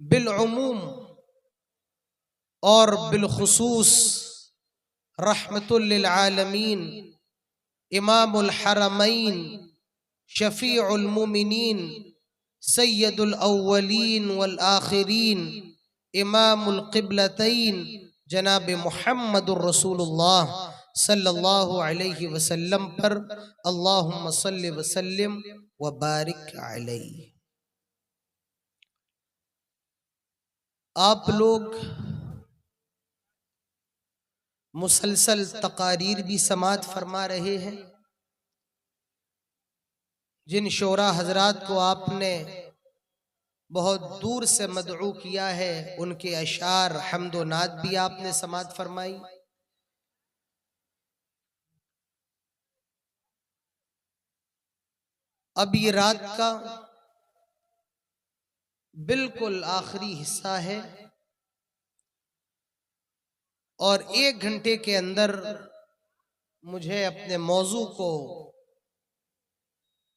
बिलउमूम और बिलखुसूस रहमतुल लिल आलमीन इमामुल हरमैन शफीउल मुमिनीन सय्यदुल अव्वलीन वल आखिरीन इमामुल क़िबलतैन जनाब मुहम्मदुर रसूलुल्लाह सल्लल्लाहु अलैहि वसल्लम पर अल्लाहुम्मा सल्लि व सल्लिम व बारिक अलैहि। आप लोग मुसलसल तकारीर भी समात फरमा रहे हैं। जिन शोरा हजरात को आपने बहुत दूर से मदऊ किया है, उनके अशार हम्दो नात भी आपने समात फरमाई। अब ये रात का बिल्कुल आखिरी हिस्सा है और 1 घंटे के अंदर मुझे अपने मौजू को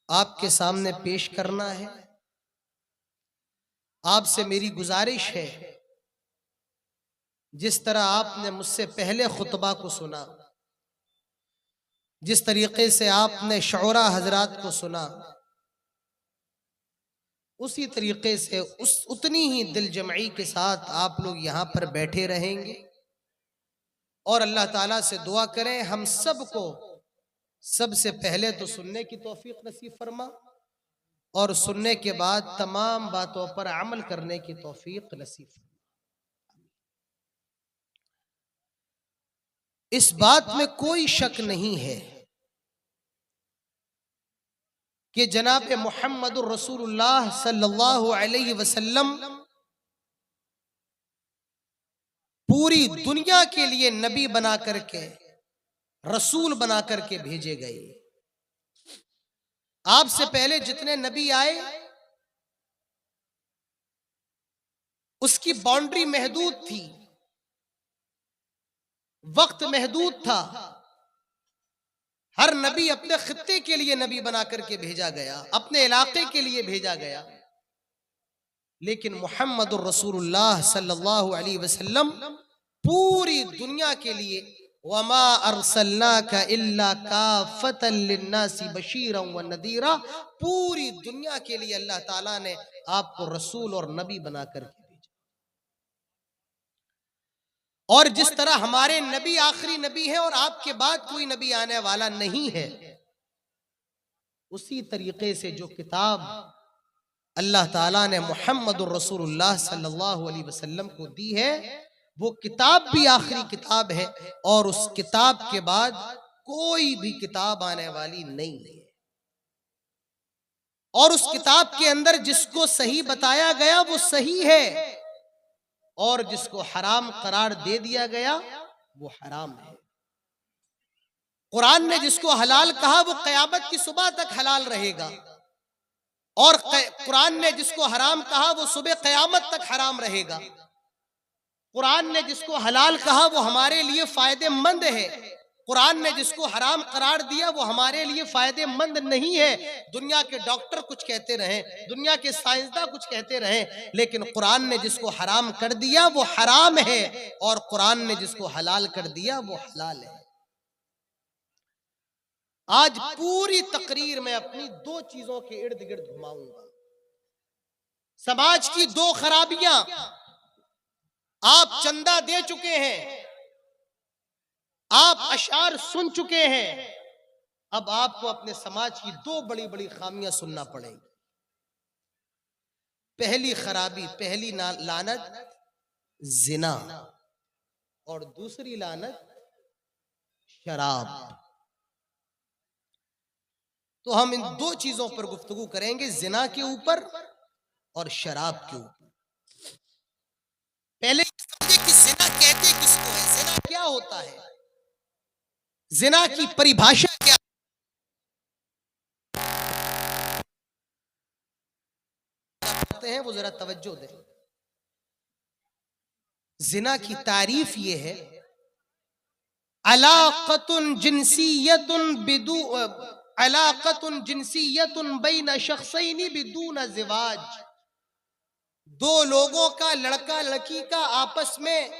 आपके सामने पेश करना है। आपसे मेरी गुजारिश है, जिस तरह आपने मुझसे पहले खुतबा को सुना, जिस तरीके से आपने शौरा हजरात को सुना, उसी तरीके से उतनी ही दिल जमई के साथ आप लोग यहाँ पर बैठे रहेंगे और अल्लाह ताला से दुआ करें हम सबको सबसे पहले तो सुनने की तौफीक नसीब फरमा और सुनने के बाद तमाम बातों पर अमल करने की तौफीक नसीब फरमा। इस बात में कोई शक नहीं है कि जनाब मुहम्मदुर रसूलुल्लाह सल्लल्लाहु अलैहि वसल्लम पूरी दुनिया के लिए नबी बना करके, रसूल बना करके भेजे गए। आपसे पहले जितने नबी आए उसकी बाउंड्री महदूद थी, वक्त महदूद था। हर नबी अपने खित्ते के लिए नबी बना करके भेजा गया, अपने इलाके के लिए भेजा गया। लेकिन मुहम्मदुर रसूलुल्लाह सल्लल्लाहु अलैहि वसल्लम पूरी दुनिया के लिए, वमा अरसलनाका इल्ला काफतल लिन्नासी बशीरन व नदीरा, पूरी दुनिया के लिए अल्लाह ताला ने आपको रसूल और नबी बना करके भेजा। और जिस तरह हमारे नबी आखिरी नबी है और आपके बाद कोई नबी आने वाला नहीं है, उसी तरीके से जो किताब अल्लाह ताला ने मुहम्मदुर रसूलुल्लाह सल्लल्लाहु अलैहि वसल्लम को दी है, वो किताब भी आखिरी किताब है और उस किताब के बाद कोई भी किताब आने वाली नहीं है। और उस किताब के अंदर जिसको सही बताया गया वो सही है और जिसको हराम करार दे दिया गया वो हराम है। कुरान ने जिसको हलाल कहा वो क़यामत की सुबह तक हलाल रहेगा और कुरान ने जिसको हराम कहा वो सुबह क़यामत तक हराम रहेगा। कुरान ने जिसको हलाल कहा वो हमारे लिए फायदेमंद है, कुरान ने जिसको हराम करार दिया वो हमारे लिए फायदेमंद नहीं है। दुनिया के डॉक्टर कुछ कहते रहे, दुनिया के साइंसदान कुछ कहते रहे, लेकिन कुरान ने जिसको हराम कर दिया वो हराम है और कुरान ने जिसको हलाल कर दिया वो हलाल है। आज पूरी तकरीर में अपनी 2 चीजों के इर्द गिर्द घुमाऊंगा। समाज की 2 खराबियां, आप चंदा दे चुके हैं, आप अशार सुन चुके हैं, अब आपको अपने समाज की 2 बड़ी बड़ी खामियां सुनना पड़ेगी। पहली खराबी, पहली लानत जिना और दूसरी लानत शराब। तो हम इन 2 चीजों पर गुफ्तगू करेंगे, जिना के ऊपर और शराब के ऊपर। पहले समझे कि जिना कहते किसको है, जिना क्या होता है, जिना की परिभाषा क्या है, वो जरा तवज्जो दें। जिना की तारीफ ये है, अलाक़तुन जिन्सियतुन बिदू अलाक़तुन जिन्सियतुन बैन शख्सैनि बिदून ज़िवाज, दो लोगों का, लड़का लड़की का आपस में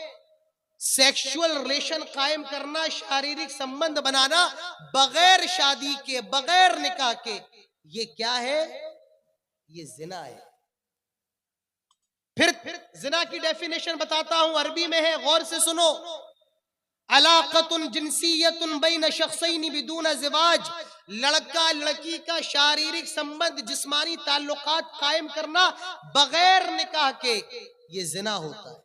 सेक्सुअल रिलेशन कायम करना, शारीरिक संबंध बनाना बगैर शादी के, बगैर निकाह के, ये क्या है? ये जिना है। फिर जिना की डेफिनेशन बताता हूं, अरबी में है, गौर से सुनो। अलाक़तुन जिन्सियतुन बैन शख्सैन बिदून ज़िवाज, लड़का लड़की का शारीरिक संबंध, जिस्मानी ताल्लुकात कायम करना बगैर निकाह के, ये जिना होता है।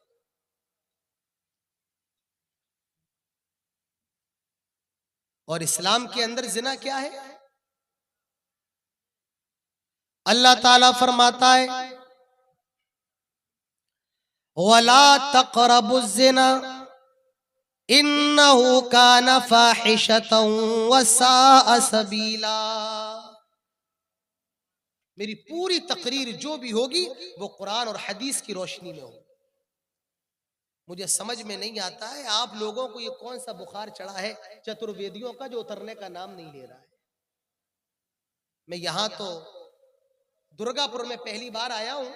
और इस्लाम के अंदर जिना क्या है? अल्लाह ताला फरमाता है, वला तक़रबुज़्ज़िना इन्नहु काना फ़ाहिशतन वसाअ सबीला। मेरी पूरी तकरीर जो भी होगी वो कुरान और हदीस की रोशनी में होगी। मुझे समझ में नहीं आता है आप लोगों को ये कौन सा बुखार चढ़ा है चतुर्वेदियों का, जो उतरने का नाम नहीं ले रहा है। मैं यहां तो दुर्गापुर में पहली बार आया हूं।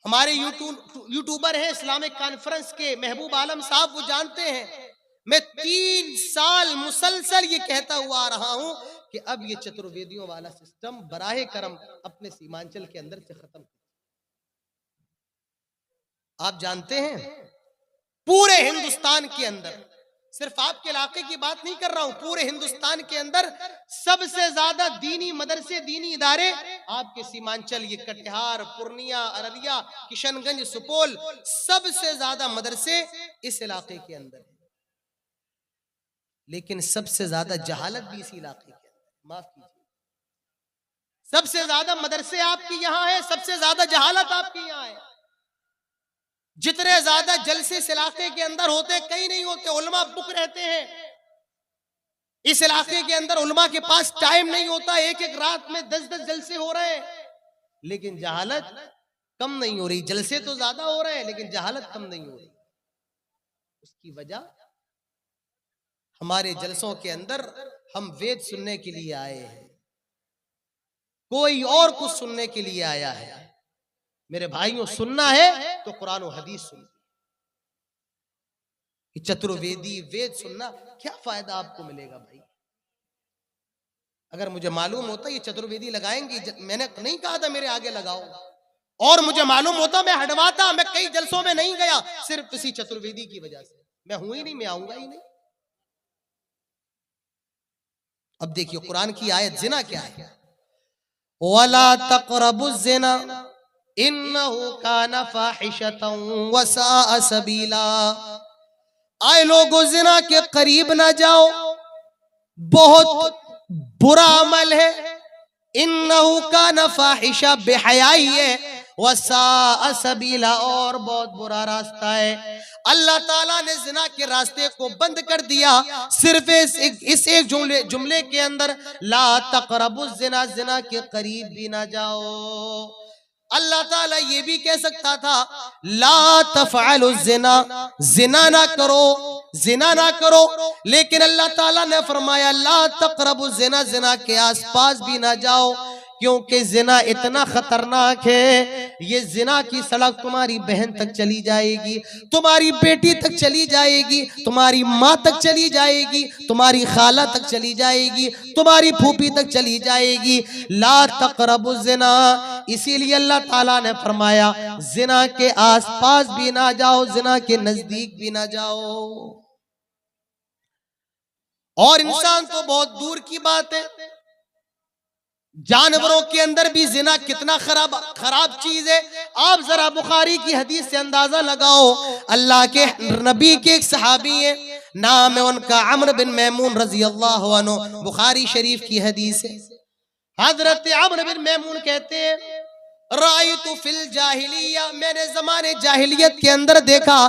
हमारे यूट्यूबर हैं इस्लामिक कॉन्फ्रेंस के महबूब आलम साहब, वो जानते हैं मैं 3 साल मुसलसल ये कहता हुआ आ रहा हूं कि अब ये चतुर्वेदियों वाला सिस्टम बराहे करम अपने सीमांचल के अंदर से खत्म। आप जानते हैं पूरे हिंदुस्तान के अंदर, सिर्फ आपके इलाके की बात नहीं कर रहा हूं, पूरे हिंदुस्तान के अंदर सबसे ज्यादा दीनी मदरसे, दीनी इदारे आपके सीमांचल, ये कटिहार, पूर्णिया, अररिया, किशनगंज, सुपौल, सबसे ज्यादा मदरसे इस इलाके के अंदर है। लेकिन सबसे ज्यादा जहालत भी इस इलाके के अंदर, माफ कीजिए, सबसे ज्यादा मदरसे आपके यहाँ है, सबसे ज्यादा जहालत आपके यहाँ है। जितने ज्यादा जलसे इस इलाके के अंदर होते कहीं नहीं होते, उलमा बुक रहते हैं इस इलाके के अंदर, उलमा के पास टाइम नहीं होता, एक एक रात में 10-10 जलसे हो रहे हैं, लेकिन जहालत कम नहीं हो रही। जलसे तो ज्यादा हो रहे हैं लेकिन जहालत कम नहीं हो रही। उसकी वजह, हमारे जलसों के अंदर हम वेद सुनने के लिए आए हैं, कोई और कुछ सुनने के लिए आया है। मेरे भाइयों, सुनना है तो कुरान और हदीस सुनिए। चतुर्वेदी वेद सुनना क्या फायदा आपको मिलेगा भाई? अगर मुझे मालूम होता ये चतुर्वेदी लगाएंगी, मैंने नहीं कहा था मेरे आगे लगाओ, और मुझे मालूम होता मैं हटवाता। मैं कई जलसों में नहीं गया सिर्फ इसी चतुर्वेदी की वजह से। मैं हूं ही नहीं, मैं आऊंगा ही नहीं। अब देखिए कुरान की आयत, जिना क्या है? वला तक़रबुज़्ज़िना इन्नहु काना फ़ाहिशतन वसाअ सबीला। आए लोगों, जिना के करीब ना जाओ, बहुत बुरा अमल है। इन्नहु काना फ़ाहिशा, बेहयाई है, वसाअ सबीला, और बहुत बुरा रास्ता है। अल्लाह ताला ने जिना के रास्ते को बंद कर दिया सिर्फ इस एक जुमले के अंदर, ला तक़रबुज़्ज़िना, जिना के करीब भी ना जाओ। अल्लाह ताला ये भी कह सकता था ला तफ़अलुज़्ज़िना, जिना ना करो, जिना ना करो, लेकिन अल्लाह ताला ने फरमाया ला तक़रबुज़्ज़िना, जिना के आसपास भी ना जाओ, क्योंकि जिना इतना खतरनाक है। ये जिना की सड़क तुम्हारी बहन तक चली जाएगी, तुम्हारी बेटी तक चली जाएगी, तुम्हारी माँ तक चली जाएगी, तुम्हारी खाला तक चली जाएगी, तुम्हारी फूफी तक चली जाएगी। ला तक़रबुज़्ज़िना, इसीलिए अल्लाह ताला ने फरमाया जिना के आसपास भी ना जाओ, जिना के नजदीक भी ना जाओ। और इंसान तो बहुत दूर की बात है, जानवरों के अंदर भी जिना कितना खराब चीज है। आप जरा बुखारी की हदीस से अंदाजा लगाओ। अल्लाह के नबी के एक सहाबी है, नाम है उनका अम्र बिन मैमून रजी अल्लाह अन्हु, बुखारी शरीफ की हदीस है। हजरत अम्र बिन मैमून कहते हैं रायतु फिल जाहिलिया, मैंने ज़माने जाहिलियत के अंदर देखा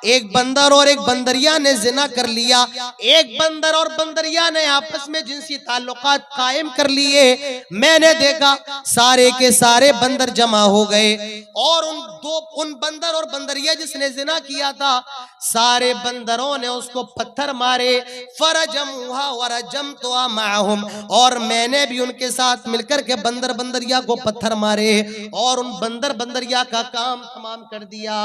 एक बंदर और एक बंदरिया ने जिना कर लिया। एक बंदर और बंदरिया ने आपस में जिनसी ताल्लुकात कायम कर लिए। मैंने देखा सारे के सारे बंदर जमा हो गए और उन बंदर और बंदरिया जिसने जिना किया था, सारे बंदरों ने उसको पत्थर मारे। फरजमुहा वरजमतुहा माहुम, और मैंने भी उनके साथ मिलकर के बंदर बंदरिया को पत्थर मारे और उन बंदर बंदरिया का काम तमाम कर दिया।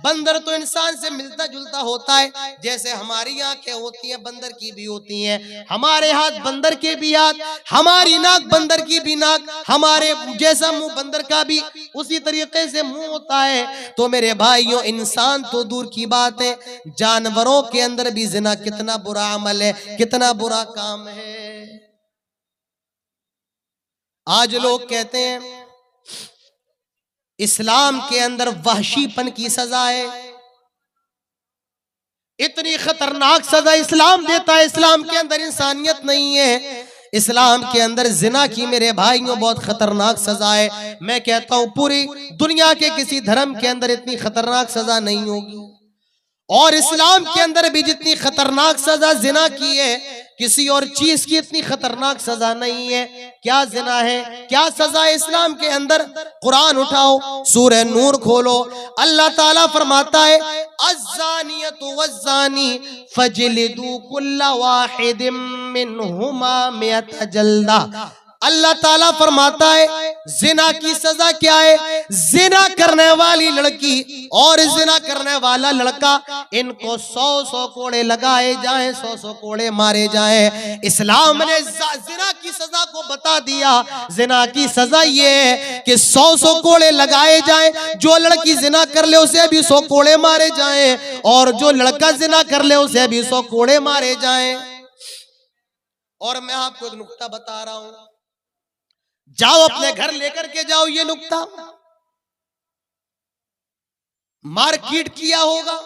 बंदर तो इंसान से मिलता जुलता होता है, जैसे हमारी आंखें होती हैं बंदर की भी होती हैं, हमारे हाथ बंदर के भी हाथ, हमारी नाक बंदर की भी नाक, हमारे जैसा मुंह बंदर का भी उसी तरीके से मुंह होता है। तो मेरे भाइयों, इंसान तो दूर की बात है, जानवरों के अंदर भी जिना कितना बुरा अमल है, कितना बुरा काम है। आज लोग कहते हैं इस्लाम के अंदर वहशीपन की सजा है, इतनी खतरनाक सजा इस्लाम देता है। इस्लाम के अंदर इंसानियत नहीं है, इस्लाम के अंदर जिना की मेरे भाइयों बहुत खतरनाक सजा है। मैं कहता हूं पूरी दुनिया के किसी धर्म के अंदर इतनी खतरनाक सजा नहीं होगी, और इस्लाम के अंदर भी जितनी खतरनाक सजा जिना की है, किसी और चीज की इतनी खतरनाक सजा नहीं है। क्या जिना है, क्या सजा है इस्लाम के अंदर? कुरान उठाओ, सूरह नूर खोलो, अल्लाह ताला फरमाता है अज़्ज़ानियतु वज़्ज़ानी फजलिदू कुल्ला वाहिदिम मिनहुमा मिअता जल्दा। अल्लाह ताला फरमाता है जिना की सजा क्या है? जिना करने वाली लड़की और जिना करने वाला लड़का, इनको 100-100 कोड़े लगाए जाएं, 100-100 कोड़े मारे जाएं। इस्लाम ने जिना की सजा को बता दिया। जिना की सजा ये है कि 100-100 कोड़े लगाए जाएं, जो लड़की जिना कर ले उसे भी 100 कोड़े मारे जाएं, और जो लड़का जिना कर ले उसे भी 100 कोड़े मारे जाएं। और मैं आपको एक नुक्ता बता रहा हूं, जाओ अपने घर लेकर के जाओ ये नुक्ता, मार्केट किया होगा,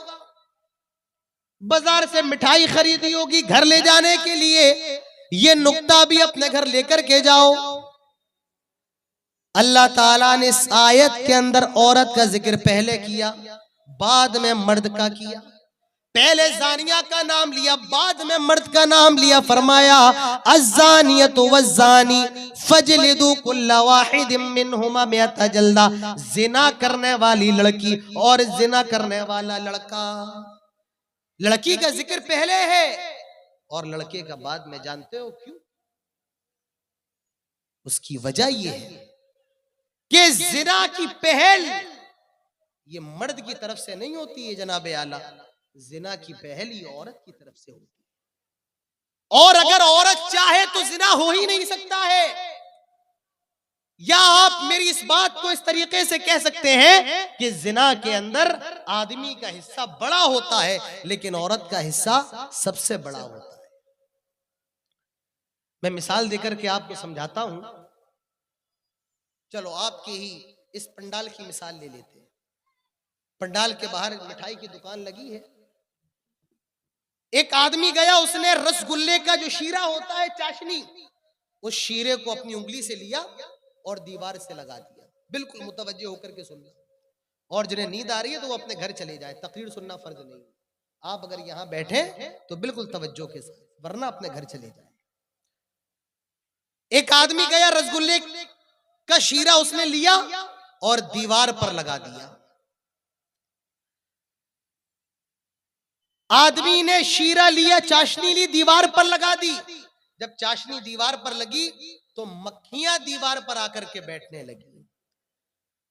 बाजार से मिठाई खरीदी होगी घर ले जाने के लिए, ये नुक्ता भी अपने घर लेकर के जाओ। अल्लाह ताला ने इस आयत के अंदर औरत का जिक्र पहले किया, बाद में मर्द का किया। पहले जानिया का नाम लिया, बाद में मर्द का नाम लिया। फरमाया अज़्ज़ानियतु वज़्ज़ानी फजलिदू कुल्ला वाहिदिम मिनहुमा मिअता जल्दा। जिना करने वाली लड़की और जिना करने वाला लड़का, लड़की का जिक्र पहले है और लड़के का बाद में। जानते हो क्यों? उसकी वजह यह है कि जिना की पहल ये मर्द की तरफ से नहीं होती है जनाबे आला, जिना की पहल ही औरत की तरफ से होती है। और अगर औरत चाहे तो जिना हो ही नहीं सकता है। या आप मेरी इस बात को इस तरीके से कह सकते हैं कि जिना के अंदर आदमी का हिस्सा बड़ा होता है, लेकिन औरत का हिस्सा सबसे बड़ा होता है। मैं मिसाल देकर के आपको समझाता हूं। चलो आपके ही इस पंडाल की मिसाल ले लेते हैं। पंडाल के बाहर मिठाई की दुकान लगी है। एक आदमी गया, उसने रसगुल्ले का जो शीरा होता है, चाशनी, उस शीरे को अपनी उंगली से लिया और दीवार से लगा दिया। बिल्कुल मुतवज्जे होकर के सुनना, और जिन्हें नींद आ रही है तो वो अपने घर चले जाए, तकरीर सुनना फर्ज नहीं। आप अगर यहां बैठे तो बिल्कुल तवज्जो के साथ, वरना अपने घर चले जाए। एक आदमी गया, रसगुल्ले का शीरा उसने लिया और दीवार पर लगा दिया। आदमी ने शीरा लिया, चाशनी ली, दीवार पर लगा दी। जब चाशनी दीवार पर लगी तो मक्खियां दीवार पर आकर के बैठने लगी।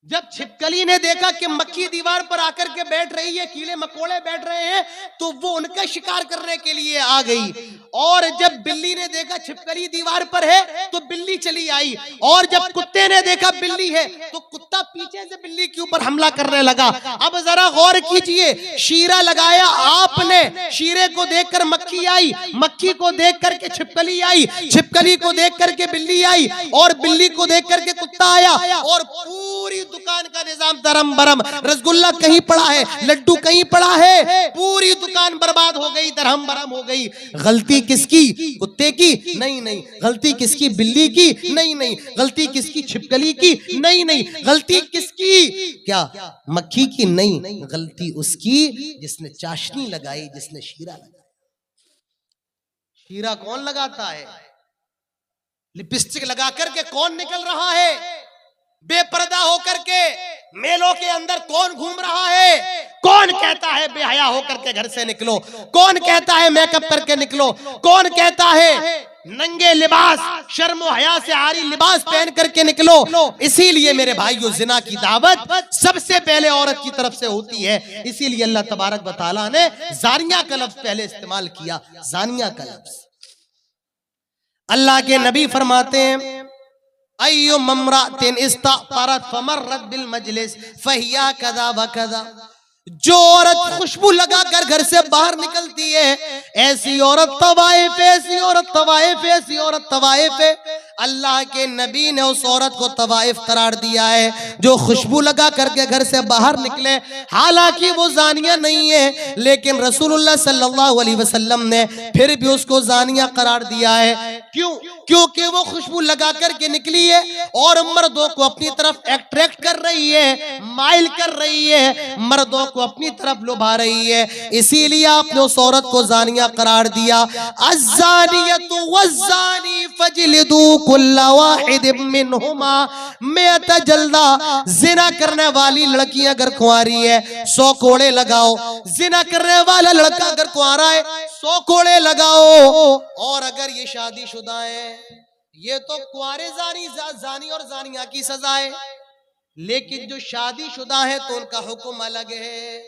जब छिपकली ने देखा कि मक्खी दीवार पर आकर के बैठ रही है, कीड़े मकोड़े बैठ रहे हैं, तो वो उनका शिकार करने के लिए आ गई। और जब बिल्ली ने देखा छिपकली दीवार पर है तो बिल्ली चली आई। और जब कुत्ते ने देखा बिल्ली है तो कुत्ता पीछे से बिल्ली के ऊपर हमला करने लगा। अब जरा गौर कीजिए, शीरा लगाया आपने, शीरे को देखकर मक्खी आई, मक्खी को देख करके छिपकली आई, छिपकली को देख करके बिल्ली आई, और बिल्ली को देख करके कुत्ता आया, और पूरी दुकान का निजाम दरम बरम। रसगुल्ला कहीं पड़ा है, लड्डू कहीं पड़ा है, पूरी दुकान बर्बाद हो गई, दरहम बरम हो गई। गलती किसकी? कुत्ते की? नहीं नहीं। गलती किसकी? बिल्ली की? नहीं नहीं। गलती किसकी? छिपकली की? नहीं नहीं। गलती किसकी? क्या मक्खी की? नहीं, गलती उसकी जिसने चाशनी लगाई, जिसने शीरा लगाया। शीरा कौन लगाता है? लिपस्टिक लगा करके कौन निकल रहा है? बेपर्दा होकर के मेलों के अंदर कौन घूम रहा है? कौन कहता है बेहया होकर के घर से निकलो? कौन कहता है मेकअप करके निकलो? कौन कहता है नंगे लिबास, शर्म और हया से आरी लिबास पहन करके निकलो। इसीलिए मेरे भाइयों, जिना की दावत सबसे पहले औरत की तरफ से होती है। इसीलिए अल्लाह तबारक व तआला ने जानिया का लफ्ज पहले इस्तेमाल किया, जानिया का लफ्ज। अल्लाह के नबी फरमाते हैं, अय्यु ममरातिन इस्तारत फमर्रत बिल मजलिस फहिया कदा व कदा। जो औरत खुशबू लगाकर घर से बाहर निकलती है, ऐसी औरत तवाइफ, ऐसी औरत तवाइफ, ऐसी औरत तवाइफ है। अल्लाह के नबी ने उस औरत को तवाइफ करार दिया है जो खुशबू लगा करके घर से बाहर निकले। हालांकि वो जानिया नहीं है, लेकिन रसूलुल्लाह सल्लल्लाहु अलैहि वसल्लम ने फिर भी उसको जानिया करार दिया है। क्यों? क्योंकि वो खुशबू लगा करके निकली है और मर्दों को अपनी तरफ अट्रैक्ट कर रही है, माइल कर रही है, मर्दों को अपनी तरफ लुभा रही है। इसीलिए आपने उस औरत को जानिया करार दिया। अज़्ज़ानियतु वज़्ज़ानी फजलिदू कुल्ला वाहिदिम मिनहुमा मिअत जल्दा। जिना करने वाली लड़की अगर कुंवारी है 100 कोड़े लगाओ, जिना करने वाला लड़का अगर कुंवारा है 100 कोड़े लगाओ। और अगर ये शादीशुदा है, ये तो कुंवारे जानी और जानिया की सजा है, लेकिन जो शादीशुदा है तो उनका हुक्म अलग है।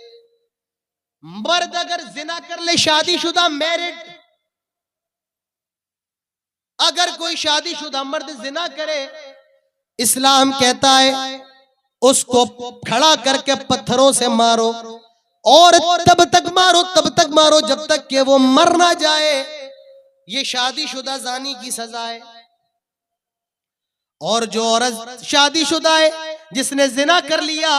मर्द अगर जिना कर ले, शादीशुदा मैरिड, अगर कोई शादीशुदा मर्द जिना करे, इस्लाम कहता है उसको खड़ा करके पत्थरों से मारो, और तब तक मारो जब तक कि वो मर ना जाए। ये शादीशुदा जानी की सजा है। और जो औरत शादीशुदा है, जिसने जिना कर लिया,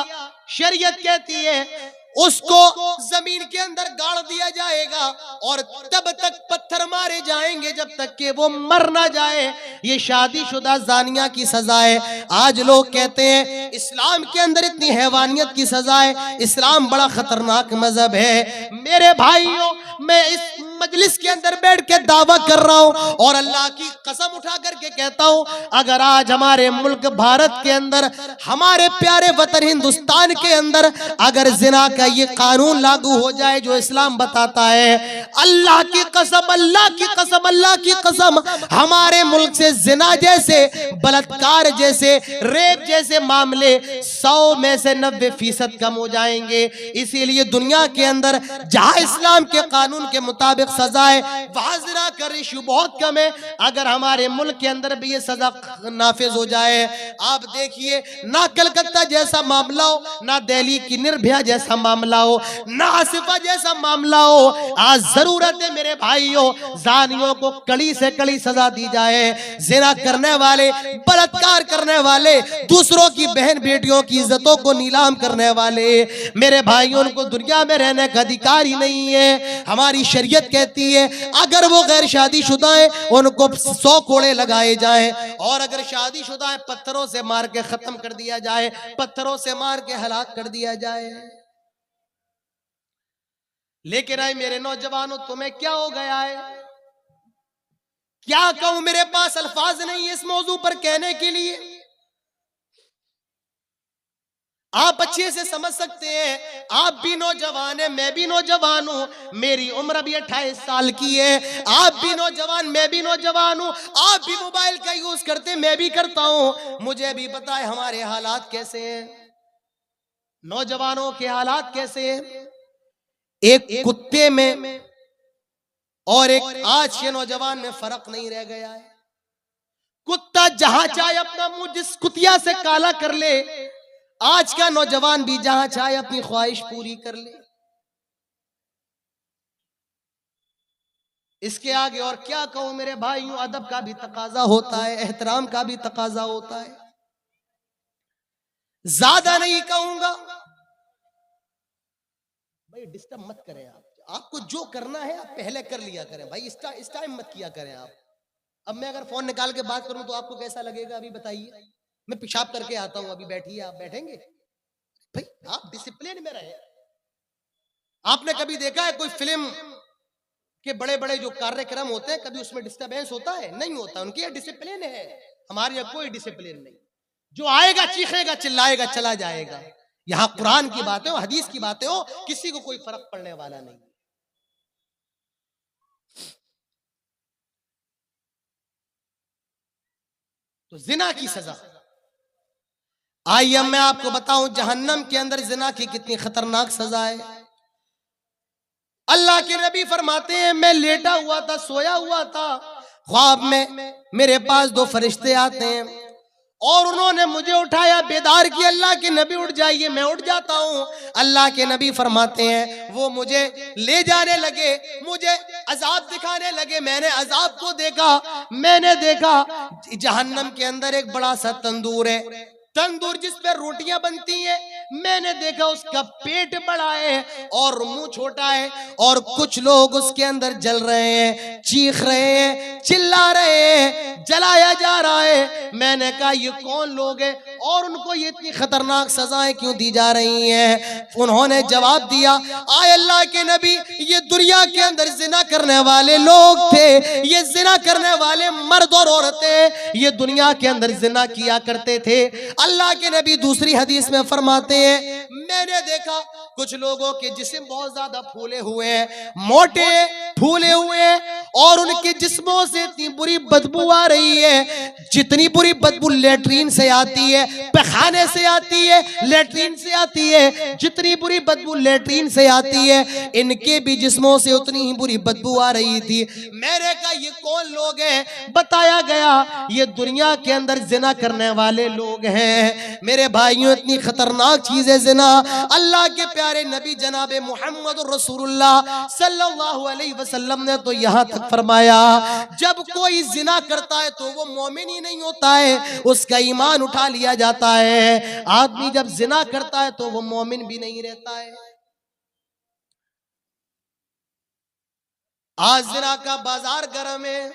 शरीयत कहती है उसको जमीन के अंदर गाड़ दिया जाएगा और तब तक पत्थर मारे जाएंगे जब तक कि वो मर ना जाए। ये शादीशुदा जानिया की सजा है। आज लोग कहते हैं इस्लाम के अंदर इतनी हैवानियत की सजा है, इस्लाम बड़ा खतरनाक मजहब है। मेरे भाइयों, मैं इस मजलिस के अंदर बैठ के दावा कर रहा हूं और अल्लाह की कसम उठा करके कहता हूं, अगर आज हमारे मुल्क भारत के अंदर, हमारे प्यारे वतन हिंदुस्तान के अंदर अगर जिना का ये कानून लागू हो जाए जो इस्लाम बताता है, अल्लाह की कसम, अल्लाह की कसम, अल्लाह की कसम, हमारे मुल्क से जिना जैसे, बलात्कार जैसे, रेप जैसे मामले 100 में से 90% कम हो जाएंगे। इसीलिए दुनिया के अंदर जहां इस्लाम के कानून के मुताबिक सजा है, वहां जिना का रेशियो बहुत कम है। अगर हमारे मुल्क के अंदर भी ये सजा नाफिज हो जाए, आप देखिए, ना कलकत्ता जैसा मामला हो, ना दिल्ली की निर्भया जैसा मामला हो, ना आसिफा जैसा मामला हो, आज जरूरत है मेरे भाइयों, जानियों को कड़ी से कड़ी सजा दी जाए। जिना करने वाले, बलात्कार करने वाले, दूसरों की बहन बेटियों की इज्जतों को नीलाम करने वाले, मेरे भाइयों, उनको दुनिया में रहने का अधिकार ही नहीं है। हमारी शरीयत कहती है अगर वो गैर शादीशुदा है उनको 100 कोड़े लगाए जाएं, और अगर शादीशुदा है पत्थरों से मार के खत्म कर दिया जाए, पत्थरों से मार के हलाक कर दिया जाए। लेकिन आई मेरे नौजवानों, तुम्हें क्या हो गया है? क्या कहूं, मेरे पास अल्फाज नहीं है इस मौजू पर कहने के लिए। आप अच्छे से समझ सकते हैं, आप भी नौजवान हैं, मैं भी नौजवान हूं, मेरी उम्र भी 28 साल की है। आप भी नौजवान, मैं भी नौजवान हूं, आप भी मोबाइल का यूज करते, मैं भी करता हूं। मुझे भी पता है हमारे हालात कैसे हैं, नौजवानों के हालात कैसे हैं। एक कुत्ते में और एक आज के नौजवान में फर्क नहीं रह गया है। कुत्ता जहां चाहे अपना मुंह जिस कुतिया से काला कर ले, आज का नौजवान भी जहां चाहे अपनी ख्वाहिश पूरी कर ले। इसके आगे और क्या कहूं मेरे भाइयों, अदब का भी तकाजा होता है, एहतराम का भी तकाजा होता है। ज्यादा नहीं कहूंगा भाई, डिस्टर्ब मत करें आप। आपको जो करना है आप पहले कर लिया करें भाई, इस टाइम मत किया करें आप। अब मैं अगर फोन निकाल के बात करूं तो आपको कैसा लगेगा अभी बताइए। मैं पेशाब करके आता हूं, अभी बैठिए, आप बैठेंगे भाई, आप डिसिप्लिन में रहे। आपने कभी देखा है कोई फिल्म के बड़े बड़े जो कार्यक्रम होते हैं, कभी उसमें डिस्टरबेंस होता है? नहीं होता। उनकी ये डिसिप्लिन है, हमारे यहाँ कोई डिसिप्लिन नहीं। जो आएगा चीखेगा चिल्लाएगा चला जाएगा। यहाँ कुरान की बातें हो, हदीस की बातें हो, किसी को कोई फर्क पड़ने वाला नहीं। तो जिना की सजा। आइए मैं आपको बताऊं जहन्नम के अंदर जिना की कितनी खतरनाक सजा है। अल्लाह के नबी फरमाते हैं, मैं लेटा हुआ था, सोया हुआ था, ख्वाब में मेरे पास दो फरिश्ते आते हैं और उन्होंने मुझे उठाया, बेदार किया। अल्लाह के नबी उठ जाइए, मैं उठ जाता हूँ। अल्लाह के नबी फरमाते हैं, वो मुझे ले जाने लगे, मुझे अजाब दिखाने लगे। मैंने अजाब को देखा, मैंने देखा जहन्नम के अंदर एक बड़ा सा तंदूर है, तंदूर जिस पे रोटियां बनती हैं। मैंने देखा उसका पेट बड़ा है और मुंह छोटा है और कुछ लोग उसके अंदर जल रहे हैं, चीख रहे हैं, चिल्ला रहे हैं, जलाया जा रहा है। मैंने कहा ये कौन लोग हैं और उनको ये इतनी खतरनाक सजाएं क्यों दी जा रही हैं? उन्होंने जवाब दिया, आए अल्लाह के नबी, ये दुनिया के अंदर जिना करने वाले लोग थे, ये जिना करने वाले मर्द और औरतें ये दुनिया के अंदर जिना किया करते थे। अल्लाह के नबी दूसरी हदीस में फरमाते हैं, मैंने देखा कुछ लोगों के जिस्म बहुत ज्यादा फूले हुए हैं, मोटे फूले हुए हैं और उनके जिस्मों से इतनी बुरी बदबू आ रही है, जितनी बुरी बदबू लेटरीन से आती है, पैखाने से आती है, लेटरीन से आती है, जितनी बुरी बदबू लेटरीन से आती है, इनके भी जिस्मों से उतनी ही बुरी बदबू आ रही थी। मैंने कहा ये कौन लोग हैं? बताया गया ये दुनिया के अंदर जिना करने वाले लोग हैं। मेरे भाइयों, इतनी खतरनाक चीज है जिना। अल्लाह के प्यारे नबी जनाबे मोहम्मद रसूलुल्लाह सल्लल्लाहु अलैहि वसल्लम ने तो यहाँ तक फरमाया, जब कोई जिना करता है तो वो मोमिन ही नहीं होता है, उसका ईमान उठा लिया जाता है। आदमी जब जिना करता है तो वो मोमिन भी नहीं रहता है। आज जिना का बाजार गर्म है।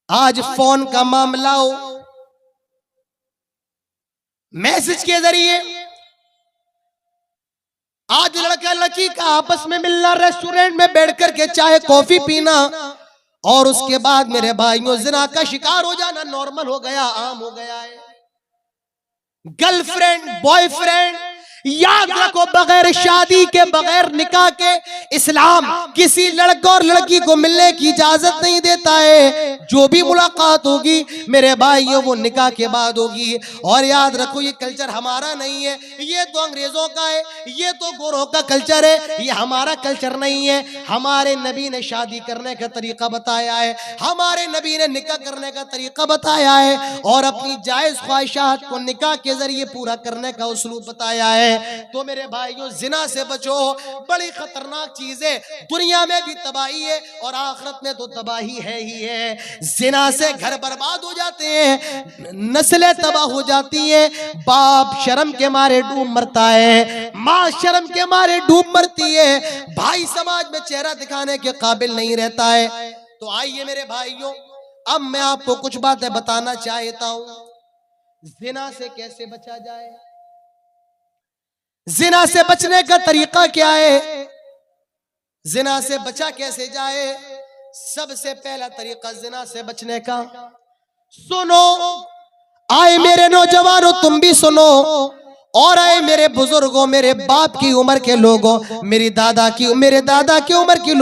आज फोन का मामला हो, मैसेज के जरिए आज लड़का लड़की का आपस में मिलना, रेस्टोरेंट में बैठ करके चाहे कॉफी पीना और उसके बाद मेरे भाइयों जिना का शिकार हो जाना नॉर्मल हो गया, आम हो गया है। गर्लफ्रेंड बॉयफ्रेंड, याद रखो, बगैर शादी के, बगैर निकाह के इस्लाम किसी लड़का और लड़की को मिलने की इजाजत नहीं देता है। जो भी मुलाकात होगी मेरे भाइयों वो निकाह के बाद होगी। और याद रखो ये कल्चर हमारा नहीं है, ये तो अंग्रेजों का है, ये तो गोरों का कल्चर है, ये हमारा कल्चर नहीं है। हमारे नबी ने शादी करने का तरीका बताया है, हमारे नबी ने निकाह करने का तरीका बताया है और अपनी जायज ख्वाहिशात को निकाह के जरिए पूरा करने का उस्लूब बताया है। तो मेरे भाइयों जिना से बचो, बड़ी खतरनाक चीज है, दुनिया में भी तबाही है और आखिरत में तो तबाही है ही है। जिना से घर बर्बाद हो जाते हैं, नस्लें तबाह हो जाती हैं, बाप शर्म के मारे डूब मरता है, माँ शर्म के मारे डूब मरती है, भाई समाज में चेहरा दिखाने के काबिल नहीं रहता है। तो आइए मेरे भाइयों, अब मैं आपको कुछ बातें बताना चाहता हूं, जिना से कैसे बचा जाए, जिना से बचने का तरीका क्या है, जिना से बचा कैसे जाए। सबसे पहला तरीका जिना से बचने का, सुनो आए मेरे नौजवानों, तुम भी सुनो, और आए मेरे बुजुर्गों, मेरे बाप की उम्र के लोगों, मेरे दादा की उम्र के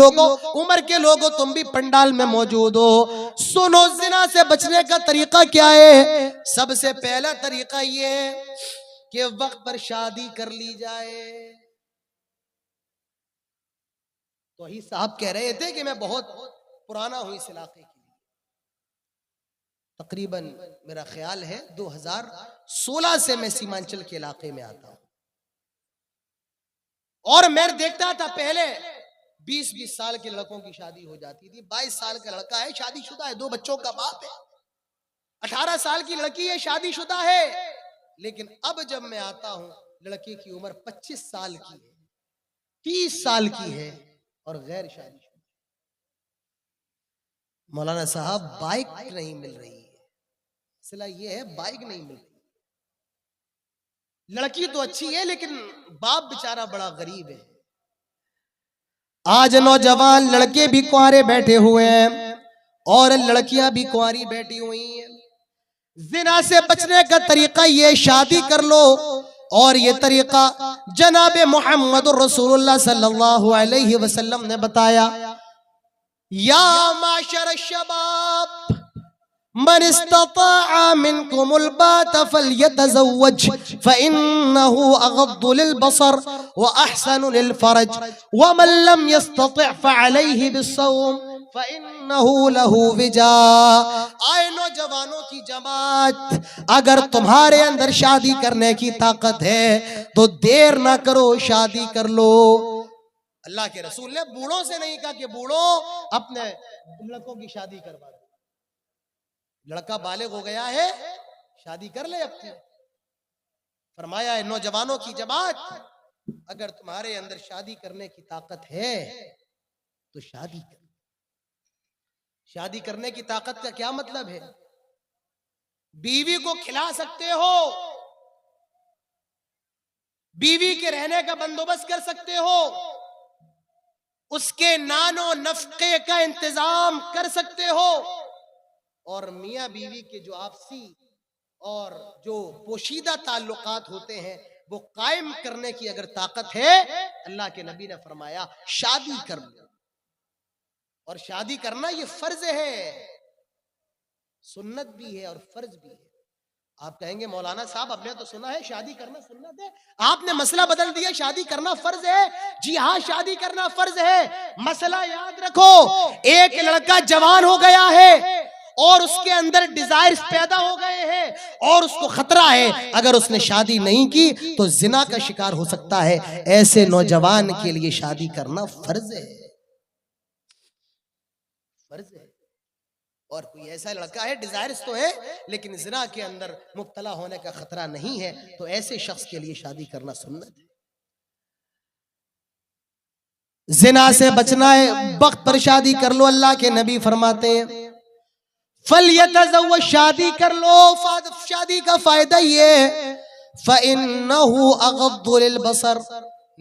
लोगों, तुम भी पंडाल में मौजूद हो, सुनो जिना से बचने का तरीका क्या है। सबसे पहला तरीका ये है कि वक्त पर शादी कर ली जाए। तो ही साहब कह रहे थे कि मैं बहुत पुराना हूं इस इलाके के लिए, तकरीबन मेरा ख्याल है 2016 से मैं सीमांचल के इलाके में आता हूं और मैं देखता था पहले 20-20 साल के लड़कों की शादी हो जाती थी। 22 साल का लड़का है, शादीशुदा है, 2 बच्चों का बाप है, 18 साल की लड़की है, शादीशुदा है। लेकिन अब जब मैं आता हूं, लड़के की उम्र 25 साल की है, 30 साल की है और गैर शादीशुदा। मौलाना साहब बाइक नहीं मिल रही है, मसला ये है बाइक नहीं मिल रही। लड़की तो अच्छी है लेकिन बाप बेचारा बड़ा गरीब है। आज नौजवान लड़के भी कुंवारे बैठे हुए हैं और लड़कियां भी कुंवारी बैठी हुई हैं। जिना से बचने का तरीका ये, शादी कर लो। और ये तरीका जनाबे मोहम्मद रसूलुल्लाह सल्लल्लाहु अलैहि वसल्लम ने बताया। या माशर शबाब मन इस्तताअ मिनकुमुल बात फल्यतज़व्वज फ़इन्नहु अग़द्दु लिलबसर व अहसनु लिलफ़रज व मन लम यस्तति' फ़अलैहि बिस्सौम फ़इन्नहु लहू विजा। आए नौजवानों की जमात, अगर तुम्हारे अंदर शादी करने की ताकत है तो देर ना करो, शादी कर लो। अल्लाह के रसूल ने बूढ़ों से नहीं कहा कि बूढ़ों अपने लड़कों की शादी करवा दो, लड़का बालिग हो गया है शादी कर ले अपनी। फरमाया है नौजवानों की जमात, अगर तुम्हारे अंदर शादी करने की ताकत है तो शादी कर। शादी करने की ताकत का क्या मतलब है? बीवी को खिला सकते हो, बीवी के रहने का बंदोबस्त कर सकते हो, उसके नानो नफके का इंतजाम कर सकते हो, और मियां बीवी के जो आपसी और जो पोशीदा ताल्लुकात होते हैं वो कायम करने की अगर ताकत है, अल्लाह के नबी ने फरमाया शादी कर लो। और शादी करना ये फर्ज है, सुन्नत भी है और फर्ज भी है। आप कहेंगे मौलाना साहब हमने तो सुना है शादी करना सुन्नत है, आपने मसला बदल दिया, शादी करना फर्ज है। जी हाँ, शादी करना फर्ज है। मसला याद रखो, एक लड़का जवान हो गया है और उसके अंदर डिजायर्स पैदा हो गए हैं और उसको खतरा है अगर उसने शादी नहीं की तो जिना का शिकार हो सकता है। ऐसे नौजवान के लिए शादी करना फर्ज है, फर्ज है। और कोई ऐसा लड़का है डिजायर्स तो है लेकिन जिना के अंदर मुब्तला होने का खतरा नहीं है, तो ऐसे शख्स के लिए शादी करना सुन्नत है। जिना से बचना है, वक्त पर शादी कर लो। अल्लाह के नबी फरमाते हैं फल्यतज़व्वज, शादी कर लो। शादी का फायदा ये फ़इन्नहु अग़द्दु लिलबसर,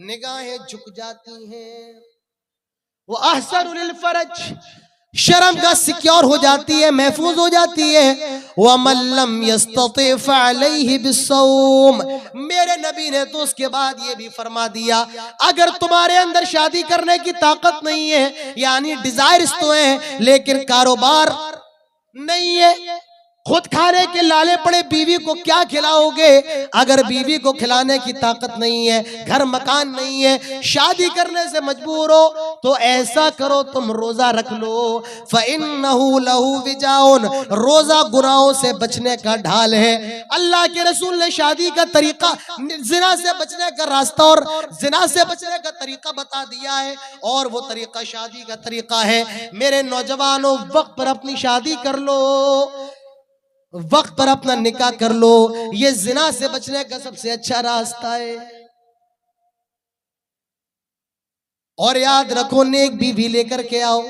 निगाहें झुक जाती हैं, वो अहसनु लिलफ़रज, शर्म का सिक्योर हो जाती है, महफूज हो जाती है। व मन लम यस्तति फ़अलैहि बिस्सौम, मेरे नबी ने तो उसके बाद ये भी फरमा दिया अगर तुम्हारे अंदर शादी करने की ताकत नहीं है, यानी डिजायर्स तो है लेकिन कारोबार नहीं है, खुद खाने के लाले पड़े, बीवी को क्या खिलाओगे? अगर बीवी को खिलाने की ताकत नहीं है, घर मकान नहीं है, शादी करने से मजबूर हो, तो ऐसा करो तुम रोजा रख लो। फ़इन्नहु लहू विजाउन, रोजा गुनाहों से बचने का ढाल है। अल्लाह के रसूल ने शादी का तरीका, जिना से बचने का रास्ता और जिना से बचने का तरीका बता दिया है, और वो तरीका शादी का तरीका है। मेरे नौजवानों, वक्त पर अपनी शादी कर लो, वक्त पर अपना निकाह कर लो, ये जिना से बचने का सबसे अच्छा रास्ता है। और याद रखो, नेक बीवी लेकर के आओ,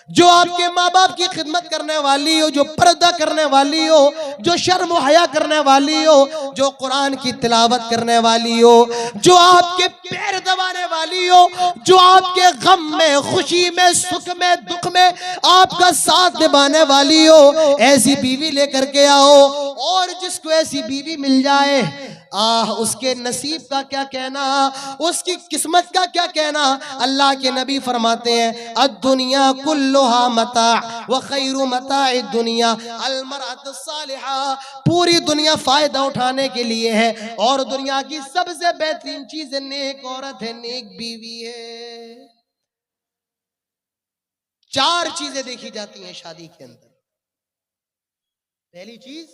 जो आपके माँ बाप की खिदमत करने वाली हो, जो पर्दा करने वाली हो, जो शर्म व हया करने वाली हो, जो कुरान की तिलावत करने वाली हो, जो आपके पैर दबाने वाली हो, जो आपके गम में, खुशी में, सुख में, दुख में आपका साथ निभाने वाली हो, ऐसी बीवी लेकर के आओ। और जिसको ऐसी बीवी मिल जाए, उसके नसीब का क्या कहना, उसकी किस्मत का क्या कहना। अल्लाह के नबी फरमाते हैं अद्दुनिया कुल्लुहा मता व खैरु मताए दुनिया अल मरअतु सालिहा, पूरी दुनिया फायदा उठाने के लिए है और दुनिया की सबसे बेहतरीन चीज नेक औरत है, नेक बीवी है। 4 चीजें देखी जाती हैं शादी के अंदर। पहली चीज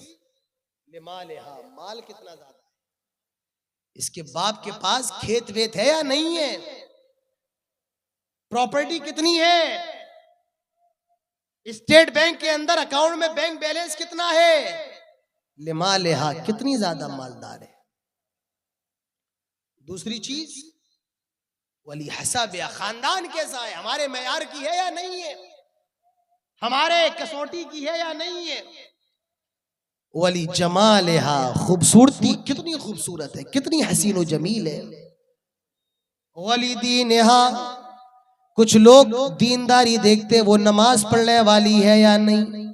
लिमालिहा, माल कितना ज्यादा, इसके बाप के पास खेत वेत है या नहीं है, प्रॉपर्टी कितनी है, स्टेट बैंक के अंदर अकाउंट में बैंक बैलेंस कितना है, लिमालिहा, कितनी ज्यादा मालदार है। दूसरी चीज वली हसब, खानदान कैसा है, हमारे मेयार की है या नहीं है, हमारे कसौटी की है या नहीं है। वली जमालिहा, खूबसूरती, कितनी खूबसूरत है, कितनी हसीन व जमील है। वली दीनिहा, कुछ लोग दीनदारी देखते, वो नमाज पढ़ने वाली है या नहीं,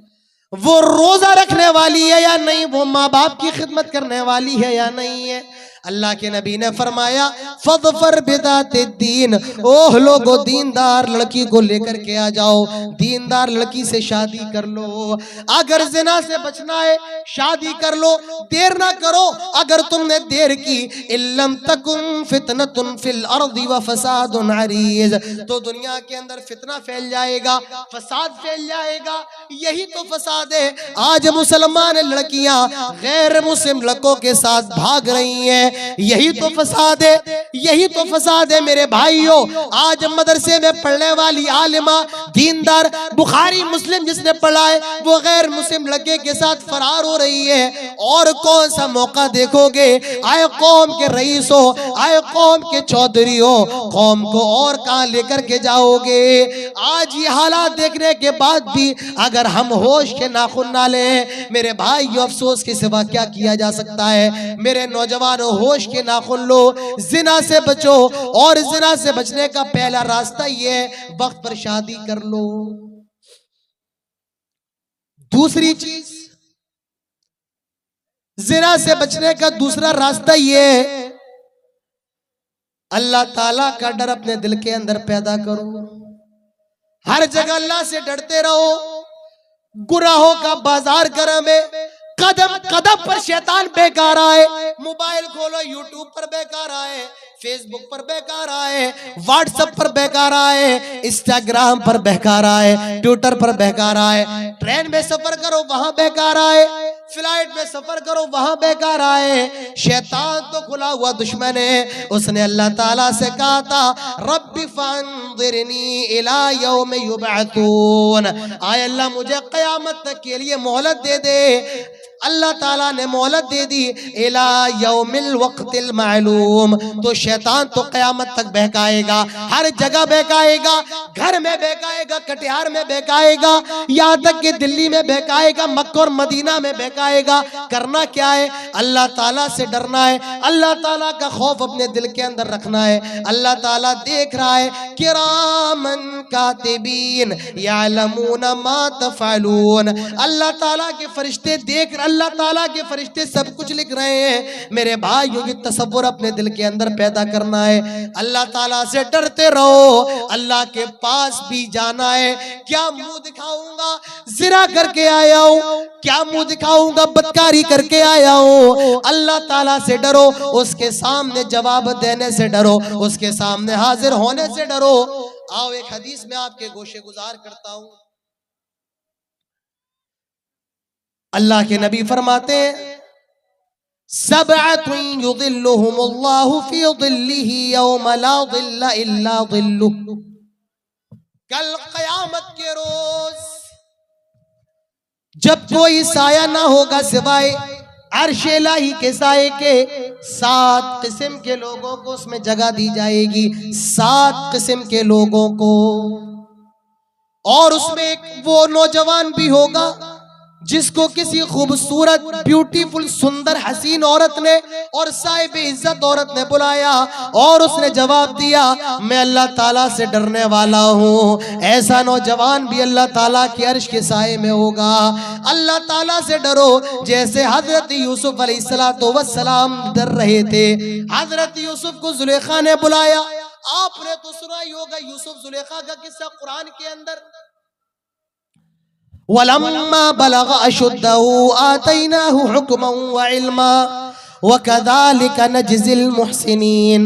वो रोजा रखने वाली है या नहीं, वो माँ बाप की खिदमत करने वाली है या नहीं है। अल्लाह के नबी ने फरमाया फज़फर बिदाते दीन, ओह लोगो दीनदार लड़की को लेकर के आ जाओ, दीनदार लड़की से शादी कर लो। अगर जिना से बचना है शादी कर लो, देर ना करो। अगर तुमने देर की इल्लम तकुन फितनतुन फिल अर्दी व फसादुन अरीज, तो दुनिया के अंदर फितना फैल जाएगा, फसाद फैल जाएगा। यही तो फसाद है। आज मुसलमान लड़कियां गैर मुस्लिम लड़कों के साथ भाग रही हैं, यही तो फसाद है, यही तो फसाद है मेरे भाइयों। आज मदरसे में पढ़ने वाली आलिमा दीनदार बुखारी मुस्लिम जिसने पढ़ा है वो गैर मुस्लिम लड़के के साथ फरार हो रही है। और कौन सा मौका देखोगे? आए कौम के रईस हो, आए कौम के चौधरी हो, कौम को और कहां लेकर के जाओगे? आज ये हालात देखने के बाद भी अगर हम होश के नाखून ना लें मेरे भाई, अफसोस के सिवा क्या किया जा सकता है? मेरे नौजवानों, होश के नाखून लो, जिना से बचो। और जिना से बचने का पहला रास्ता ये है, वक्त पर शादी कर लो। दूसरी चीज, जिना से बचने का दूसरा रास्ता ये है, अल्लाह ताला का डर अपने दिल के अंदर पैदा करो। हर जगह अल्लाह से डरते रहो। गुनाहों का बाजार गरम है, कदम कदम पर शैतान बेकार आए। मोबाइल खोलो, यूट्यूब पर बेकार आए, फेसबुक पर बेकार आए, व्हाट्सएप पर बेकार आए, इंस्टाग्राम पर बेकार आए, ट्विटर पर बेकार आए। ट्रेन में सफर करो वहां बेकार आए, फ्लाइट में सफर करो वहां बेकार आए। शैतान तो खुला हुआ दुश्मन है। उसने अल्लाह ताला से कहा था रब्बी फंज़िरनी इला यौम युबअतून, आए अल्लाह मुझे क़यामत तक के लिए मोहलत दे दे। अल्लाह ताला ने मोहलत दे दी इला यौमिल वक्तिल मालूम। तो शैतान तो क़यामत तक बहकाएगा, हर जगह बहकाएगा, घर में बहकाएगा, कटिहार में बहकाएगा, यहाँ तक कि दिल्ली में बहकाएगा, मक्का और मदीना में बहकाएगा। करना क्या है? अल्लाह ताला से डरना है, अल्लाह ताला का खौफ अपने दिल के अंदर रखना है। अल्लाह ताला देख रहा है, किरामन कातिबीन यालमून मा तफअलून। अल्लाह ताला के फरिश्ते देख, अल्लाह ताला के फरिश्ते सब कुछ लिख रहे हैं। मेरे भाइयों की तसव्वुर अपने दिल के अंदर पैदा करना है। अल्लाह ताला से डरते रहो। अल्लाह के पास भी जाना है। क्या मुंह दिखाऊंगा? जिना करके आया हूं, क्या मुंह दिखाऊंगा? बदकारी करके आया हूं। अल्लाह ताला से डरो, उसके सामने जवाब देने से डरो, उसके सामने हाजिर होने से डरो। आओ एक हदीस में आपके गोशे गुजार करता हूं। अल्लाह के नबी फरमाते हैं सबअतुन युज़िल्लुहुमुल्लाहु फी ज़िल्लिही यौम ला ज़िल्ला इल्ला ज़िल्लुहु। कल क़यामत के रोज जब कोई साया ना होगा सिवाय अर्श इलाही के साये के, 7 किस्म के लोगों को उसमें जगह दी जाएगी, 7 किस्म के लोगों को। और उसमें एक वो नौजवान भी होगा जिसको किसी खूबसूरत ब्यूटीफुल सुंदर हसीन औरत ने और साहिब इज्जत औरत ने बुलाया और उसने जवाब दिया मैं अल्लाह ताला से डरने वाला हूँ। ऐसा नौजवान भी अल्लाह ताला के अर्श के साये में होगा। अल्लाह ताला से डरो जैसे हजरत यूसुफ अलैहिस्सलाम डर रहे थे। हजरत यूसुफ को जुलेखा ने बुलाया। आपने तो सुना ही होगा यूसुफ जुलेखा का किस्सा कुरान के अंदर। वलम्मा बलग अशुद्धहु आतैनाहु हुक्मन व इल्मा वकज़ालिका नजज़िल मुहसिनीन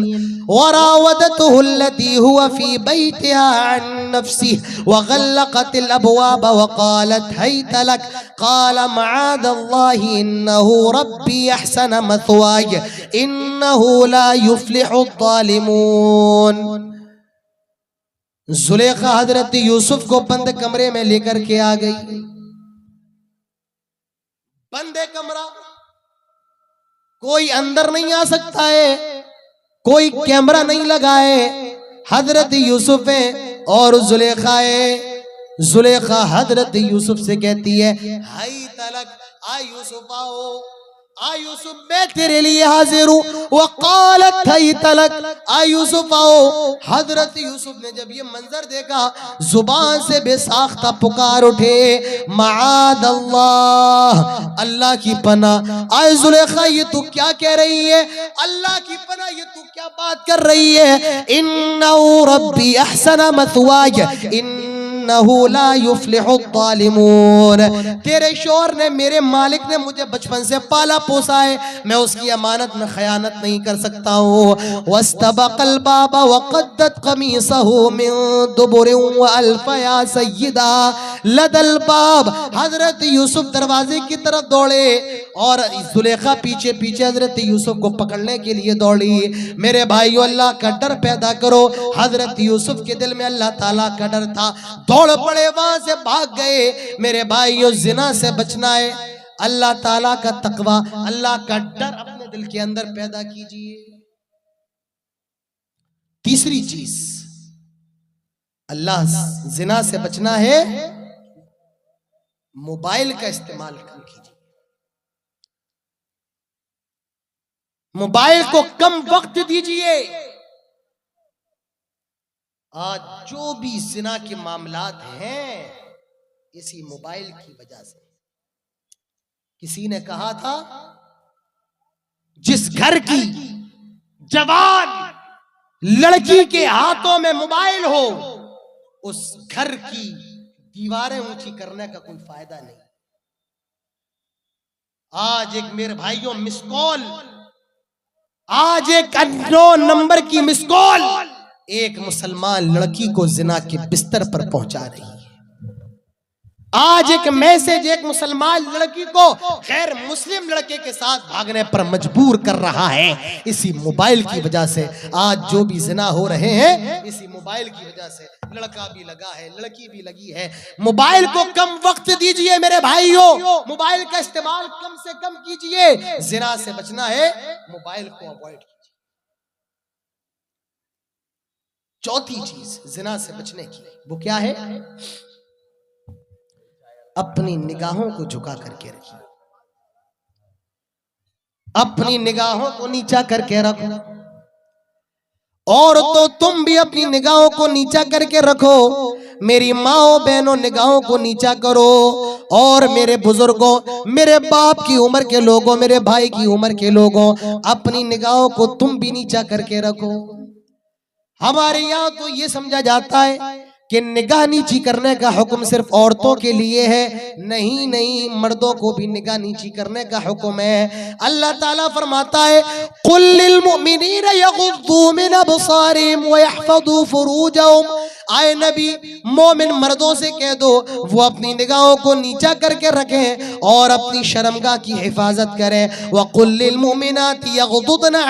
वरावदतहु अल्लती हुवा फी बैतिहा अन नफ्सिही वग़ल्लक़तिल अबवाब वक़ालत हैत लक क़ाल मआदल्लाहि इन्नहु रब्बी अहसन मथवाय इन्नहु ला युफ्लिहु ज़ालिमून। जुलेखा हजरत यूसुफ को बंद कमरे में लेकर के आ गई। बंद कमरा, कोई अंदर नहीं आ सकता है, कोई कैमरा नहीं लगा है। हजरत यूसुफ है और जुलेखा है। जुलेखा हजरत यूसुफ से कहती है हाय तलक, आ यूसुफ आओ, आ यूसुफ मैं तेरे लिए हाजिर हूँ। वक़ालत तलक, आ यूसुफ आओ। हजरत यूसुफ ने जब ये मंजर देखा जुबान से बेसाख्ता पुकार उठे, माद अल्लाह, अल्लाह की पनाह। आए जुलेखा ये तू क्या कह रही है? अल्लाह की पनाह ये तू क्या बात कर रही है? इन्नहु रब्बी अहसन मथवाय इन्नहु ला युफ्लिहु ज़ालिमून। तेरे शौहर ने, मेरे मालिक ने मुझे बचपन से पाला पोसा है, मैं उसकी अमानत में खयानत नहीं कर सकता हूँ। वस्तबक़ल बाबा वक़द्दत क़मीसहु मिन दुबुरिन व अल्फ़ा या सय्यदा लदल बाब। हजरत यूसुफ दरवाजे की तरफ दौड़े और जुलेखा पीछे पीछे हजरत यूसुफ को पकड़ने के लिए दौड़ी। मेरे भाइयों, अल्लाह का डर पैदा करो। हजरत यूसुफ के दिल में अल्लाह ताला का डर था, दौड़ पड़े, वहां से भाग गए। मेरे भाइयों, जिना से बचना है, अल्लाह ताला का तकवा, अल्लाह का डर अपने दिल के अंदर पैदा कीजिए। तीसरी चीज, अल्लाह जिना से बचना है, मोबाइल का इस्तेमाल कम कीजिए। मोबाइल को कम वक्त दीजिए। आज जो भी जिना के मामलात हैं इसी मोबाइल की वजह से। किसी ने कहा था, जिस घर की जवान लड़की के हाथों में मोबाइल हो उस घर की दीवारें ऊंची करने का कोई फायदा नहीं। आज एक मेरे भाइयों मिस कॉल, आज एक अननोन नंबर की मिस कॉल एक मुसलमान लड़की को जिना के बिस्तर पर पहुंचा रही है। आज एक मैसेज एक मुसलमान लड़की को गैर मुस्लिम लड़के के साथ भागने पर मजबूर कर रहा है, इसी मोबाइल की वजह से। आज जो भी जिना हो रहे हैं इसी मोबाइल की वजह से। लड़का भी लगा है, लड़की भी लगी है। मोबाइल को कम वक्त दीजिए मेरे भाइयों, मोबाइल का इस्तेमाल कम से कम कीजिए। जिना से बचना है, मोबाइल को अवॉइड कीजिए। चौथी चीज जिना से बचने की, वो क्या है? अपनी निगाहों को झुका करके रखिए, अपनी निगाहों को नीचा करके रखो। और तो तुम भी अपनी निगाहों को नीचा करके रखो। मेरी माओ बहनों, निगाहों को नीचा करो। और मेरे बुजुर्गों, मेरे बाप की उम्र के लोगों, मेरे भाई की उम्र के लोगों, अपनी निगाहों को तुम भी नीचा करके रखो। हमारे यहाँ तो ये समझा जाता है कि निगाह नीची करने का हुक्म सिर्फ औरतों के लिए है। नहीं नहीं, मर्दों को भी निगाह नीची करने का हुक्म है। अल्लाह ताला फरमाता है, कुल लिल मुमिनीना यगुद्दू मिन अबसारिहिम व यहफज़ू फुरूजहुम। आए नबी, मोमिन मर्दों से कह दो वो अपनी निगाहों को नीचा करके रखें और अपनी शर्मगाह की हिफाजत करें। वकुल लिल मुमिनाति यगुद्दुना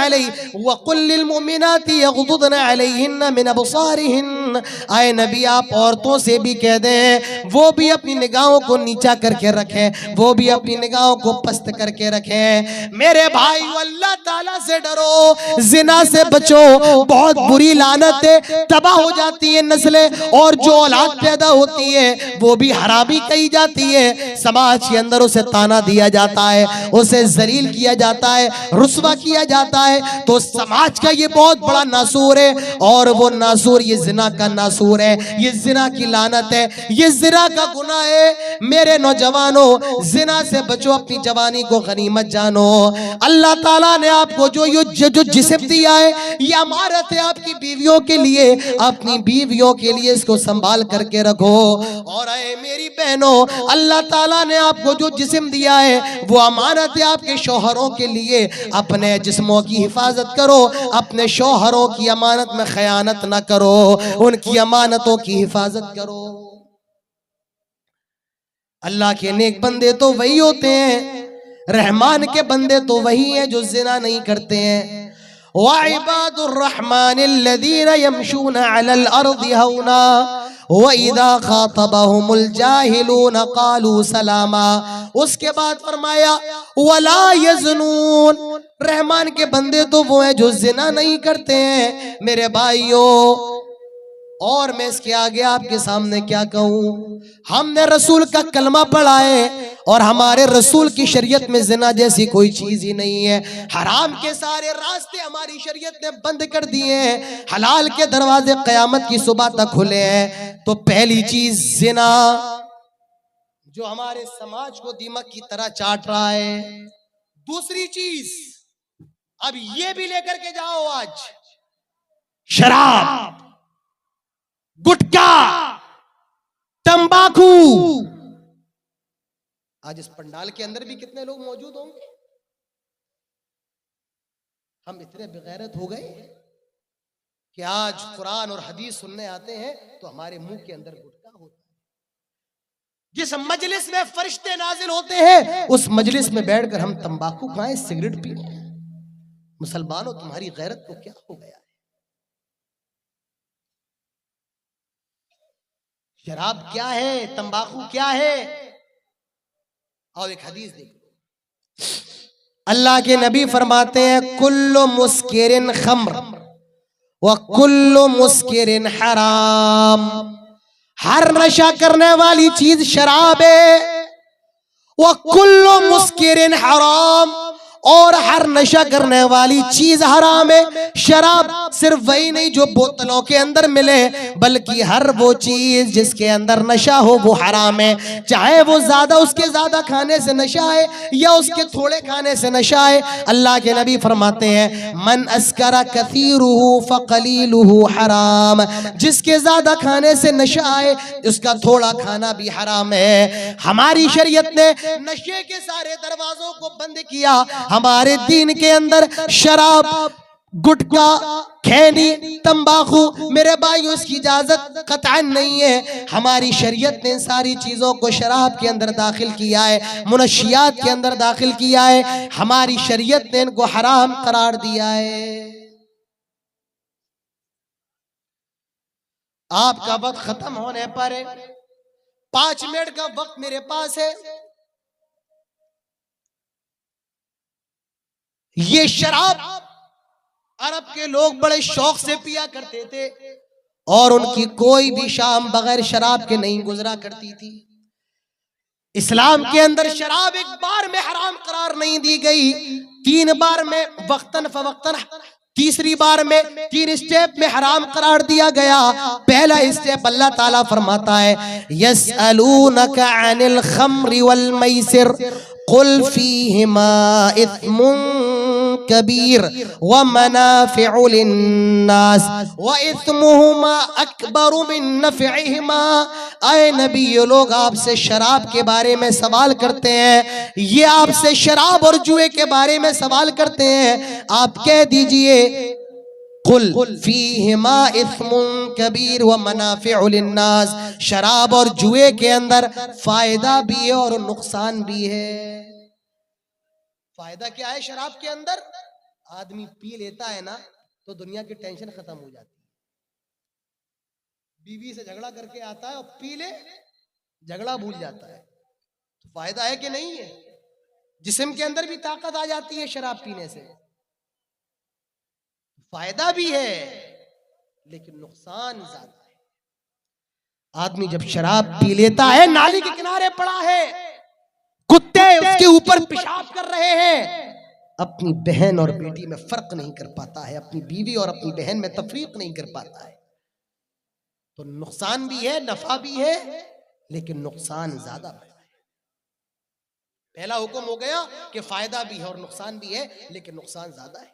अलैहिन्ना मिन अबसारिहिन। आए नबी, आप औरतों से भी कह दें वो भी अपनी निगाहों को नीचा करके रखें, वो भी अपनी निगाहों को पस्त करके रखें। मेरे भाई, अल्लाह ताला से डरो, जिना से बचो। बहुत बुरी लानत है, तबाह हो जाती है नस्लें, और जो औलाद पैदा होती है वो भी हरामी कही जाती है। समाज के अंदर उसे ताना दिया जाता है, उसे जलील किया जाता है, रुस्वा किया जाता है। तो समाज का ये बहुत बड़ा नासूर है, और वो नासूर ये जिना का नासूर है, ये जिना की लानत है, ये जिना का गुनाह है। मेरे नौजवानों, जिना से बचो, अपनी जवानी को गनीमत जानो। अल्लाह ताला ने आपको जो जिस्म दिया है, ये अमानत है आपकी बीवियों के लिए। अपनी बीवियों के लिए इसको संभाल करके रखो। और ऐ मेरी बहनों, अल्लाह ताला ने आपको जो जिस्म दिया है वो अमानत है आपके शौहरों के लिए। अपने जिस्मों की हिफाजत करो, अपने शौहरों की अमानत में खयानत ना करो, उनकी अमानतों की हिफाजत करो। अल्लाह के नेक बंदे तो वही होते हैं, रहमान के बंदे तो वही हैं जो जिना नहीं करते हैं। वइबादुर रहमानिल्लज़ीना यमशूना अलल अर्दि हौना वइज़ा खातबहुमुल जाहिलूना क़ालू सलामा। उसके बाद फरमाया वला यज़नून। रहमान के बंदे तो वो हैं जो जिना नहीं करते हैं। मेरे भाइयों, और मैं इसके आगे आपके सामने क्या कहूं। हमने रसूल का कलमा पढ़ा है और हमारे रसूल की शरीयत में जिना जैसी कोई चीज ही नहीं है। हराम के सारे रास्ते हमारी शरीयत ने बंद कर दिए हैं, हलाल के दरवाजे क़यामत की सुबह तक खुले हैं। तो पहली चीज जिना, जो हमारे समाज को दीमक की तरह चाट रहा है। दूसरी चीज, अब ये भी लेकर के जाओ आज, शराब, गुटखा, तंबाकू। आज इस पंडाल के अंदर भी कितने लोग मौजूद होंगे। हम इतने बेगैरत हो गए कि आज कुरान और हदीस सुनने आते हैं तो हमारे मुंह के अंदर गुटखा होता है। जिस मजलिस में फरिश्ते नाजिल होते हैं उस मजलिस में बैठकर हम तंबाकू खाएं, सिगरेट पीएं। मुसलमानों, तुम्हारी गैरत को क्या हो गया है। शराब क्या है, तंबाकू क्या है। और एक हदीस देखो, अल्लाह के नबी फरमाते हैं कुल्लु मुस्किरिन खम्र व कुल्लु मुस्किरिन हराम। हर नशा करने वाली चीज शराब है। व कुल्लु मुस्किरिन हराम, और हर नशा करने वाली चीज हराम है। शराब सिर्फ वही नहीं जो बोतलों के अंदर मिले, बल्कि हर वो चीज जिसके अंदर नशा हो वो हराम है। चाहे वो ज्यादा, उसके ज्यादा खाने से नशा है या उसके थोड़े खाने से नशा है। अल्लाह के नबी फरमाते हैं मन अस्करा कसीरुहु फकलीलुहु हराम। जिसके ज्यादा खाने से नशा है उसका थोड़ा खाना भी हराम है। हमारी शरीयत ने नशे के सारे दरवाजों को बंद किया। हमारे दीन के अंदर शराब, गुटखा, खैनी, तंबाकू, मेरे भाइयों, इसकी इजाजत कतई नहीं है। हमारी शरीयत ने इन सारी चीजों को शराब के अंदर दाखिल किया है, मुनशियात के अंदर दाखिल किया है। हमारी शरीयत ने इनको हराम करार दिया है। आपका वक्त खत्म होने पर 5 मिनट का वक्त मेरे पास है। ये शराब अरब के लोग बड़े शौक से पिया करते थे और उनकी कोई भी शाम बगैर शराब के नहीं गुजरा करती थी। इस्लाम के अंदर शराब एक बार में हराम करार नहीं दी गई, 3 बार में वक्तन फवक्तन, तीसरी बार में 3 स्टेप में हराम करार दिया गया। पहला स्टेप अल्लाह ताला फरमाता है यसअलूनका अनिल खम्रि वल मैसिर कुल फीहिमा इस्मुन कबीर व मनाफिउ लिन्नास व इस्मुहुमा अकबरु मिन नफ़इहिमा। आए नबी, ये लोग आपसे शराब के बारे में सवाल करते हैं, ये आपसे शराब और जुए के बारे में सवाल करते हैं। आप कह दीजिए कुल फीहिमा इस्मुन कबीर व मनाफिउ लिन्नास। शराब और जुए के अंदर फायदा भी है और नुकसान भी है। फायदा क्या है शराब के अंदर? आदमी पी लेता है ना तो दुनिया की टेंशन खत्म हो जाती है। बीवी से झगड़ा करके आता है और पी ले, झगड़ा भूल जाता है। तो फायदा है कि नहीं है? जिस्म के अंदर भी ताकत आ जाती है शराब पीने से। फायदा भी है लेकिन नुकसान ज्यादा है। आदमी जब शराब पी लेता है, नाली के किनारे पड़ा है, कुत्ते उसके ऊपर पेशाब कर रहे हैं, अपनी बहन और बेटी में फर्क नहीं कर पाता है, अपनी बीवी और अपनी बहन में तफरीक नहीं कर पाता है। तो नुकसान भी है, नफा भी है, लेकिन नुकसान ज्यादा है। पहला हुक्म हो गया कि फायदा भी है और नुकसान भी है, लेकिन नुकसान ज्यादा है।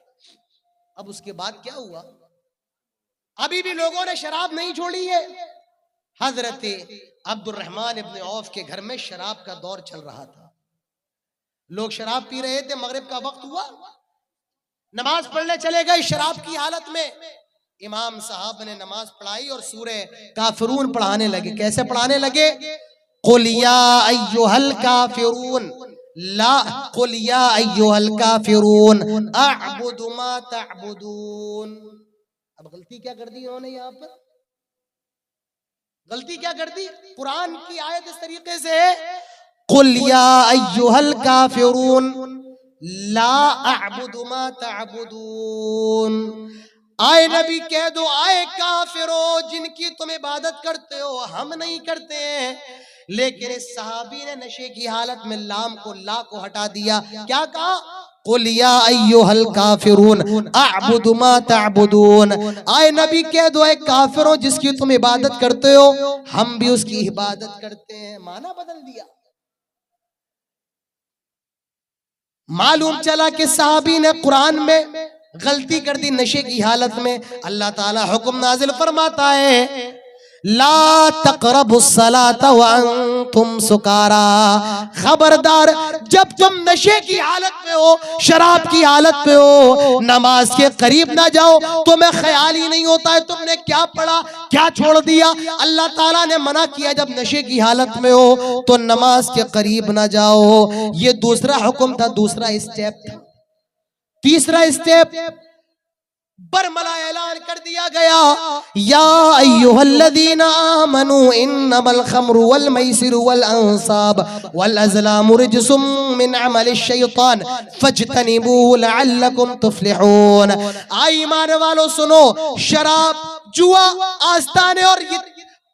अब उसके बाद क्या हुआ? अभी भी लोगों ने शराब नहीं छोड़ी है। हजरत अब्दुर्रहमान इब्न औफ के घर में शराब का दौर चल रहा था। लोग शराब पी रहे थे, मगरिब का वक्त हुआ, नमाज पढ़ने चले गए शराब की हालत में। इमाम साहब ने नमाज पढ़ाई और सूरे काफिरून पढ़ाने लगे। कैसे पढ़ाने लगे? कुल या अय्युहल काफिरून ला कुल या अय्युहल काफिरून अअबुदु मा तअबुदून। अब गलती क्या कर दी इन्होंने? यहाँ पर गलती क्या कर दी? कुरान की आयत इस तरीके से है कुल या अय्युहल काफिरून ला अअबुदु मा तअबुदून। आए नबी कह दो, आए काफिरों जिनकी तुम इबादत करते हो हम नहीं करते हैं। लेकिन इस सहाबी ने नशे की हालत में लाम को ला को हटा दिया। क्या कहा? कुल या अय्युहल काफिरून अअबुदु मा तअबुदून। आए नबी कह दो, आए काफिरों जिसकी तुम इबादत करते हो हम भी उसकी इबादत करते हैं। माना बदल दिया। मालूम चला कि सहाबी ने कुरान में गलती कर दी नशे की हालत में। अल्लाह ताला हुक्म नाजिल फरमाता है, ला तक़रबुस्सलाता व अंतुम सुकारा। खबरदार, जब तुम नशे की हालत में हो, शराब की हालत में हो, नमाज के करीब ना जाओ। तुम्हें ख्याल ही नहीं होता है तुमने क्या पढ़ा, क्या छोड़ दिया। अल्लाह ताला ने मना किया जब नशे की हालत में हो तो नमाज के करीब ना जाओ। ये दूसरा हुक्म था, दूसरा स्टेप था। तीसरा स्टेप बरमला ऐलान कर दिया गया, या अय्युहल्लज़ीना आमनू इन्नमल खम्रु वल मैसिरु वल अंसाब वल अज़लामु रिज्सुम मिन अमलिश शैतान फज्तनिबूहु लअल्लकुम तुफ्लिहून। आई ईमान वालों सुनो, शराब, जुआ, आस्ताने और ये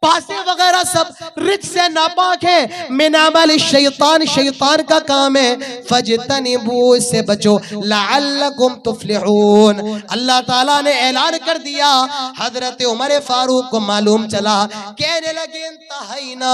पासे वगैरह सब रिज से नापाक है। मिन अमल शैतान, शैतान का काम है। फज्तनिबू, इससे बचो। लअल्लकुम तुफ्लिहून। अल्लाह ताला ने ऐलान कर दिया। हजरत उमर फारूक को मालूम चला, कहने लगे इंतहाइना,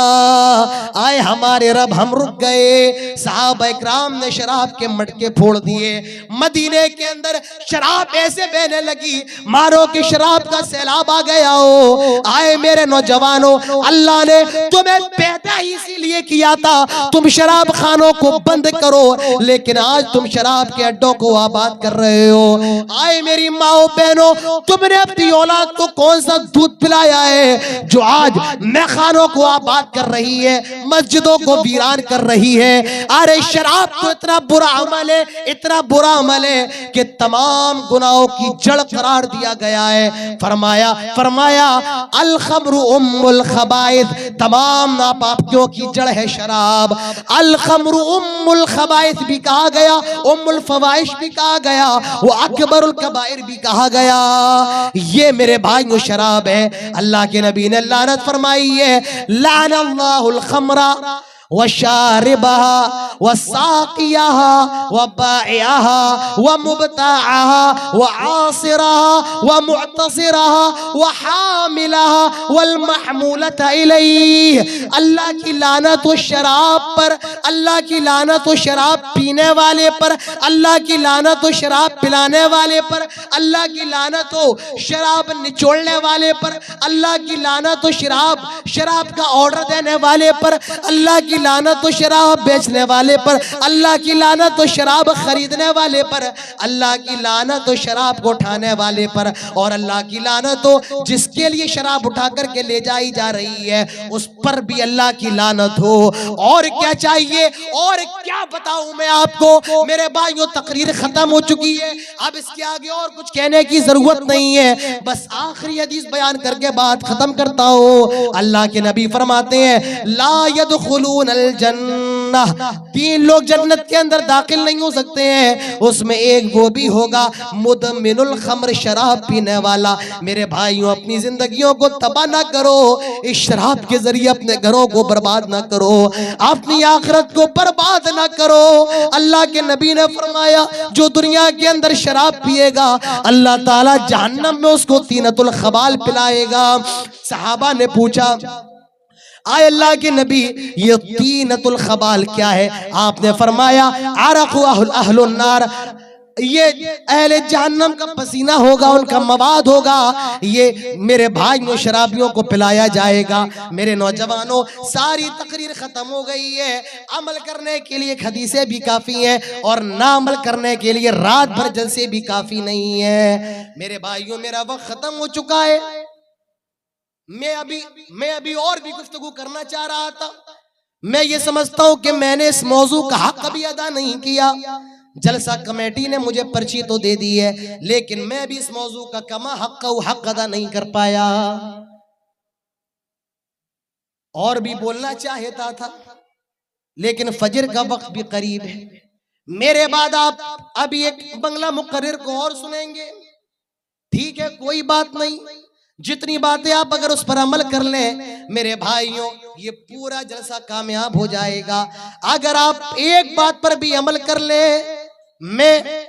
आए हमारे रब हम रुक गए। सहाबा इकराम ने शराब के मटके फोड़ दिए। मदीने के अंदर शराब ऐसे बहने लगी मारो कि शराब का सैलाब आ गया हो। आए मेरे नौजवान, अल्लाह ने तुम्हें पैदा ही इसीलिए किया था तुम शराब खानों को बंद करो, लेकिन आज तुम शराब के अड्डों को आबाद कर रहे हो। आए मेरी माओ बहनों, तुमने अपनी औलाद को कौन सा दूध पिलाया है जो आज मैखानों को आबाद कर रही है, मस्जिदों को वीरान कर रही है। अरे शराब तो इतना बुरा अमल है, इतना बुरा अमल है कि तमाम गुनाहों की जड़ करार दिया गया है। फरमाया अल खम्रु उम्मुल खबाइस, तमाम नापाकियों की जड़ है शराब। अल खम्रु उम्मुल खबाइस भी कहा गया, उम्मुल फवाइश भी कहा गया, वो अकबरुल कबाइर भी कहा गया। ये मेरे भाइयों शराब है। अल्लाह के नबी ने लानत फरमाई है, लानल्लाहुल खम्रा व शारिबहा व साक़ियहा व बाइअहा व मुब्ताअहा व आसिरहा व मुअतसिरहा व हामिलहा वल महमूलता इलैहि। अल्लाह की लानत हो शराब पर, अल्लाह की लानत हो शराब पीने वाले पर, अल्लाह की लानत हो शराब पिलाने वाले पर, अल्लाह की लानत हो शराब निचोड़ने वाले पर, अल्लाह की लानत हो शराब का ऑर्डर देने वाले पर, अल्लाह की लानत तो शराब बेचने वाले पर, अल्लाह की लानत तो शराब खरीदने वाले पर, अल्लाह की लानत तो शराब को उठाने वाले पर, और अल्लाह की लानत तो जिसके लिए शराब उठा करके ले जाई जा रही है उस पर भी अल्लाह की लानत हो। और क्या चाहिए, और क्या बताऊं मैं आपको मेरे भाइयों। तकरीर खत्म हो चुकी है, अब इसके आगे और कुछ कहने की जरूरत नहीं है। बस आखिरी हदीस बयान करके बात खत्म करता हूं। अल्लाह के नबी फरमाते हैं, ला यदखुलून जन्नह, 3 लोग जन्नत के अंदर दाखिल नहीं हो सकते हैं। उसमें एक वो भी होगा मुदमिनुल खम्र, शराब पीने वाला। मेरे भाइयों, अपनी जिंदगियों को तबाह ना करो, इस शराब के जरिए अपने घरों को बर्बाद ना करो, अपनी आखिरत को बर्बाद ना करो। अल्लाह के नबी ने फरमाया, जो दुनिया के अंदर शराब पिएगा अल्लाह ताला जहन्नम में उसको तीनतुल खबाल पिलाएगा। सहाबा ने पूछा, आए अल्लाह के नबी ये तीनतुल खबाल क्या है? आपने फरमाया अरक़ु अहलुन नार, ये अहले जहन्नम का पसीना होगा, उनका मवाद होगा। ये मेरे भाइयों शराबियों को पिलाया जाएगा। मेरे नौजवानों, सारी तकरीर खत्म हो गई है। अमल करने के लिए हदीसें भी काफी हैं और ना अमल करने के लिए रात भर जलसे भी काफी नहीं है। मेरे भाइयों, मेरा वक्त खत्म हो चुका है। मैं अभी और भी गुफ्तगू करना चाह रहा था। मैं ये समझता हूं कि मैंने इस मौजू का हक कभी अदा नहीं किया। जलसा कमेटी ने मुझे पर्ची तो दे दी है, लेकिन मैं भी इस मौजू का कमा हक अदा नहीं कर पाया। और भी बोलना चाहता था, लेकिन फजर का वक्त भी करीब है। मेरे बाद आप अभी एक बंगला मुकर्रिर को और सुनेंगे, ठीक है। कोई बात नहीं, जितनी बातें आप अगर उस पर अमल कर लें मेरे भाइयों, ये पूरा जलसा कामयाब हो जाएगा। अगर आप एक बात पर भी अमल कर ले, मैं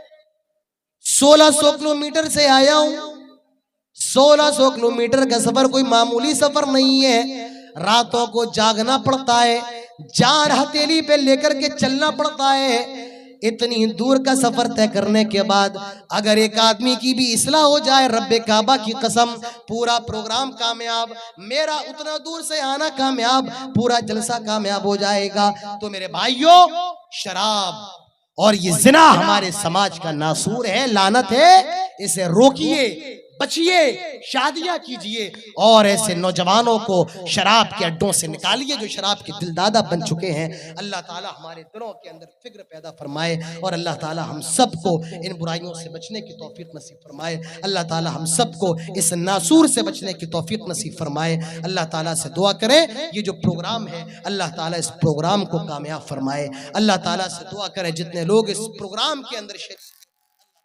1600 किलोमीटर से आया हूं। 1600 किलोमीटर का सफर कोई मामूली सफर नहीं है। रातों को जागना पड़ता है, जान हथेली पे लेकर के चलना पड़ता है। इतनी दूर का सफर तय करने के बाद अगर एक आदमी की भी इस्लाह हो जाए, रब्बे काबा की कसम, पूरा प्रोग्राम कामयाब, मेरा उतना दूर से आना कामयाब, पूरा जलसा कामयाब हो जाएगा। तो मेरे भाइयों, शराब और ये जिना हमारे समाज का नासूर है, लानत है। इसे रोकिए, बचिए, शादियां कीजिए और ऐसे नौजवानों को शराब के अड्डों से निकालिए जो शराब के दिलदादा बन चुके हैं। अल्लाह ताला हमारे दिलों के अंदर फिक्र पैदा फरमाए और अल्लाह ताला हम सबको इन बुराइयों से बचने की तौफीक नसीब फरमाए। अल्लाह ताला हम सबको इस नासूर से बचने की तौफीक नसीब फरमाए। अल्लाह ताला से दुआ करें ये जो प्रोग्राम है अल्लाह ताला इस प्रोग्राम को कामयाब फरमाए। अल्लाह ताला से दुआ करें जितने लोग इस प्रोग्राम के अंदर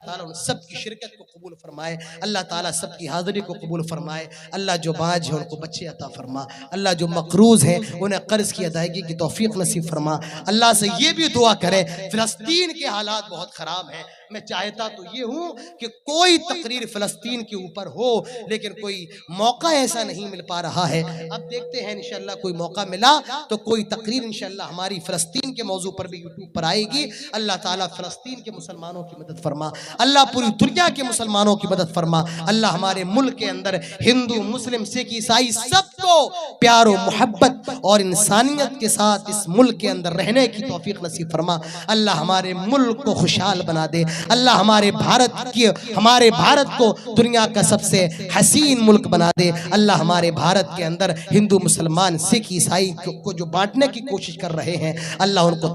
ताला उन सब की शिरकत को कबूल फरमाए। अल्लाह ताला सबकी हाजिरी को कबूल फरमाए। अल्लाह जो बाज है उनको बच्चे अता फरमा। अल्लाह जो मकरूज है उन्हें कर्ज की अदायगी की तौफीक नसीब फरमा। अल्लाह से ये भी दुआ करें, फिलिस्तीन के हालात बहुत खराब हैं। मैं चाहता तो ये हूँ कि कोई तकरीर फिलिस्तीन के ऊपर हो, लेकिन कोई मौका ऐसा नहीं मिल पा रहा है। अब देखते हैं इंशाअल्लाह कोई मौका मिला तो कोई तकरीर इंशाअल्लाह हमारी फिलिस्तीन के मौजू पर भी यूट्यूब पर आएगी। अल्लाह ताला फिलिस्तीन के मुसलमानों की मदद फरमा। अल्लाह पूरी दुनिया के मुसलमानों की मदद फरमा। अल्लाह हमारे मुल्क के अंदर हिंदू, मुस्लिम, सिख, ईसाई सबको प्यार और मोहब्बत और इंसानियत के साथ इस मुल्क के अंदर रहने की तौफीक नसीब फरमा। अल्लाह हमारे मुल्क को खुशहाल बना दे। अल्लाह हमारे भारत को दुनिया का सबसे हसीन मुल्क बना दे। अल्लाह हमारे भारत के अंदर हिंदू, मुसलमान, सिख, ईसाई को जो बांटने की कोशिश कर रहे हैं, अल्लाह उनको